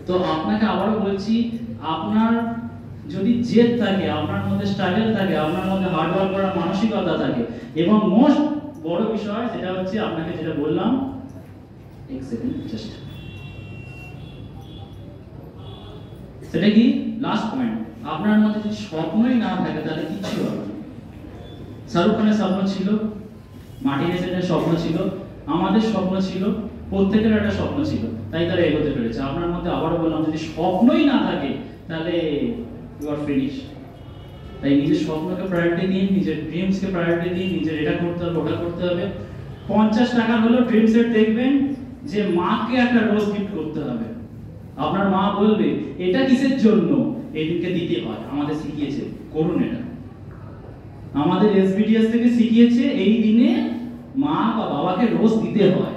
তো আপনাকে আবারও বলছি, আপনার যদি জেদ থাকে, আপনার মধ্যে স্ট্রাগল থাকে, আপনার মধ্যে হার্ড ওয়ার্ক করার মানসিকতা থাকে, এবং মোস্ট বড় বিষয় সেটা হচ্ছে আপনাকে যেটা বললাম, এক সেকেন্ড জাস্ট, সেটা কি লাস্ট পয়েন্ট, আপনার মধ্যে যদি স্বপ্নই না থাকে তাহলে কিছু হবে না। শাহরুখ খানের স্বপ্ন ছিল মাটির এসেটের স্বপ্ন ছিল, আমাদের স্বপ্ন ছিল, প্রত্যেকের একটা স্বপ্ন ছিল, তাই তারা এগোতে পেরেছে। আপনার মধ্যে আবারও বললাম, যদি স্বপ্নই না থাকে তাহলে ইউ আর ফিনিশ। তাই নিজের স্বপ্নকে প্রায়োরিটি দিন, নিজের ড্রিমসকে প্রায়োরিটি দিন, নিজের এটা করতে হবে, ওটা করতে হবে। 50 টাকা হলো ড্রিম সেট, দেখবেন যে মাকে একটা রোজ গিফট করতে হবে। আপনার মা বলবে এটা কিসের জন্য, এদিকে দিতে হয়, আমাদের শিখিয়েছে, করুন এটা। আমাদের এসবিডিএস থেকে শিখিয়েছে এই দিনে মা বা বাবাকে রোজ দিতে হয়।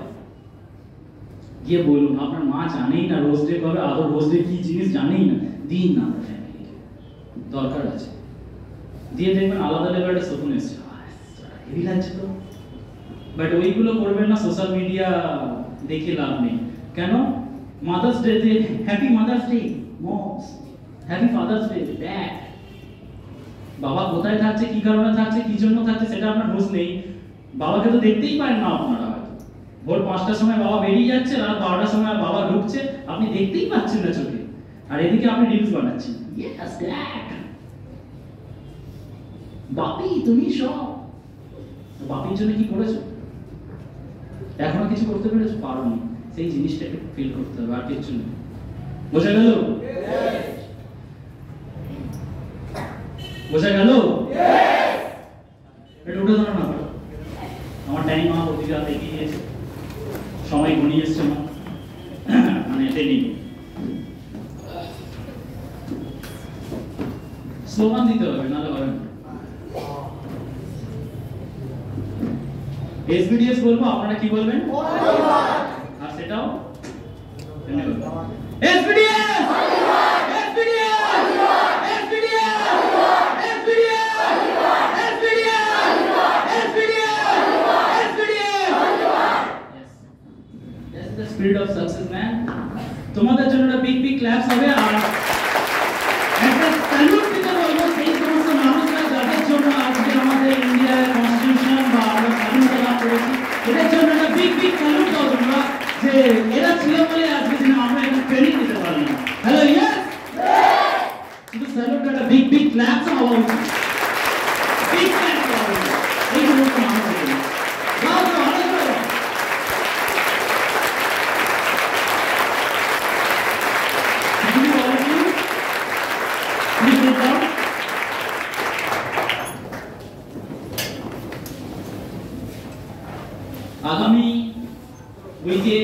গিয়ে বলুন, আপনার মা জানেই না রোজ ডে কবে, আদৌ রোজ ডে কি জিনিস জানেই না, দিন না আপনার ফ্যামিলিকে, দরকার আছে। দিয়ে দেখবেন আলাদা লেভেলের সুকুন এসছে, হেভি লাগছে তো। বাট ওইগুলো করবেন না, সোশ্যাল মিডিয়া দেখে লাভ নেই। কেন? মাদার্স ডে তে happy mother's day moms, happy father's day dad. বাবা কোথায় থাকছে, কি কারণে থাকছে, কি জন্য থাকছে, সেটা আপনার বুঝ নেই। বাবাকে তো দেখতেই পারেন না আপনারা, হয়তো ভোর 5টার সময় বাবা বেরিয়ে যাচ্ছে, রাত 12টার সময় বাবা ঢুকছে, আপনি দেখতেই পাচ্ছেন না চোখে, আর এদিকে আপনি রিলস বানাচ্ছেন। ইয়েস ড্যাড, বাপি তুমি সব। বাপির জন্য কি করেছো? এখনো কিছু করতে পেরেছো? পারোনি। সেই জিনিসটা একটু ফিল করতে হবে, আর কিছু না। বোঝা গেল? বোঝা গেল? এটা উঠে ধরো না, আমার টাইম মা অধিকার দেখিয়ে দিয়েছে, সময় ঘনিয়ে এসছে না, মানে ট্রেনিং স্লোগান দিতে হবে, নাহলে হবে না। এসবিডিএস বলবো, আপনারা কি বলবেন? আর সেটাও এসবিডিএস, এসবিডিএস, এসবিডিএস, এসবিডিএস, এসবিডিএস, এসবিডিএস, এসবিডিএস। Yes, that's the spirit of success, man. তোমাদের জন্য একটা বিগ বিগ ক্ল্যাপস হবে। আর একটা স্যালুট দিতে বলবো সেই সমস্ত মানুষরা যাদের জন্য আজকে আমাদের ইন্ডিয়ার কনস্টিটিউশন বা আমরা স্বাধীনতা লাভ করেছি, এদের জন্য একটা বিগ বিগ স্যালুট দাও তোমরা, যে এরা ছিল বলে আজকে দিনে আমরা একটা ট্রেনিং দিতে পারলাম। হ্যালো, ইয়েস, শুধু স্যালুট, একটা বিগ বিগ ক্ল্যাপস হওয়া উচিত, বিগ ক্ল্যাপস হওয়া উচিত এই সমস্ত মানুষদের জন্য। দাও দাও, আরো দাও। আগামী উইকে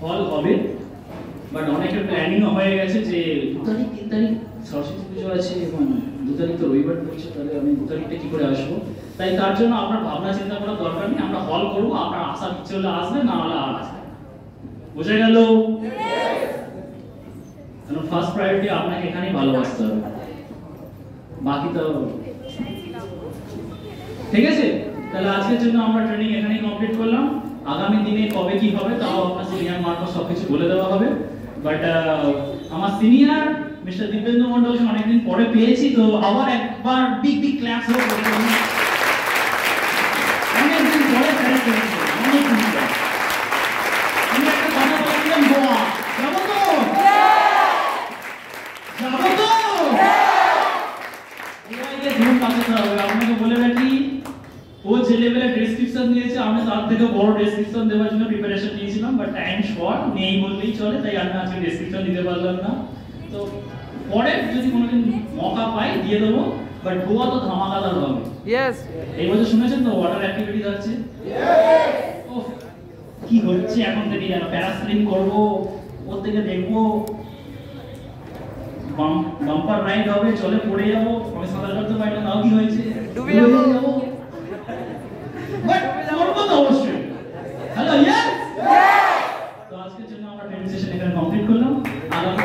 হল হবে, বাট অনেকের প্ল্যানিংও হয়ে গেছে যে 2 তারিখ 3 তারিখ সরস্বতী পুজো আছে এবং 2 তারিখ তো রবিবার পড়ছে, তাহলে আমি 2 তারিখটা কি করে আসবো। তাই তার জন্য আপনার ভাবনা চিন্তা করার দরকার নেই, আমরা হল করবো, আপনার আসার ইচ্ছে হলে আসবেন, না হলে আর আসবেন। বোঝা গেল? কারণ ফার্স্ট প্রায়োরিটি আপনাকে এখানেই ভালোবাসতে হবে, বাকি তো ঠিক আছে। তাহলে আজকের জন্য আমরা ট্রেনিং এখানেই কমপ্লিট করলাম। আগামী দিনে কবে কি হবে তাও আপনার সিনিয়র মার্ফত সবকিছু বলে দেওয়া হবে। বাট আমার সিনিয়র মিস্টার দীপেন্দ্র মন্ডলকে অনেকদিন পরে পেয়েছি, তো আবার একবার বিগ বিগ ক্লাস হোক। অনেকদিন পরে ফেরত এসেছি, অনেকদিন পরে। আমি একটা কথা বলছিলাম, গোয়া যাবো তো, যাবো তো, গোয়াকে ধুম পাঠাতে হবে। আপনাকে বলে রাখি, ও যে লেভেলে ডেসক্রিপশন দিয়েছে আমি তার থেকে বড় ডেসক্রিপশন দেওয়ার জন্য প্রিপারেশন নিয়েছিলাম, বাট টাইম শর্ট, নেই বললেই চলে, তাই আমি আজকে ডেসক্রিপশন দিতে পারলাম না। তো পরে যদি কোনোদিন মৌকা পাই দিয়ে দেবো, বাট গোয়া তো ধামাকাদার হবে। ইয়েস, এই বছর শুনেছেন তো ওয়াটার অ্যাক্টিভিটিস আছে। ওহ, কি হচ্ছে এখন থেকে জানো, প্যারাসেলিং করবো, ওর থেকে দেখবো, বাম্পার রাইড হবে, চলে পড়ে যাবো, আমি সাঁতার কাটতে পারি না, তাও কি হয়েছে, ডুবে যাবো। বাট করবো তো অবশ্যই। হ্যালো, ইয়েস, তো আজকের জন্য আমরা ট্রেনিং সেশন এখানে কমপ্লিট করলাম। আগামী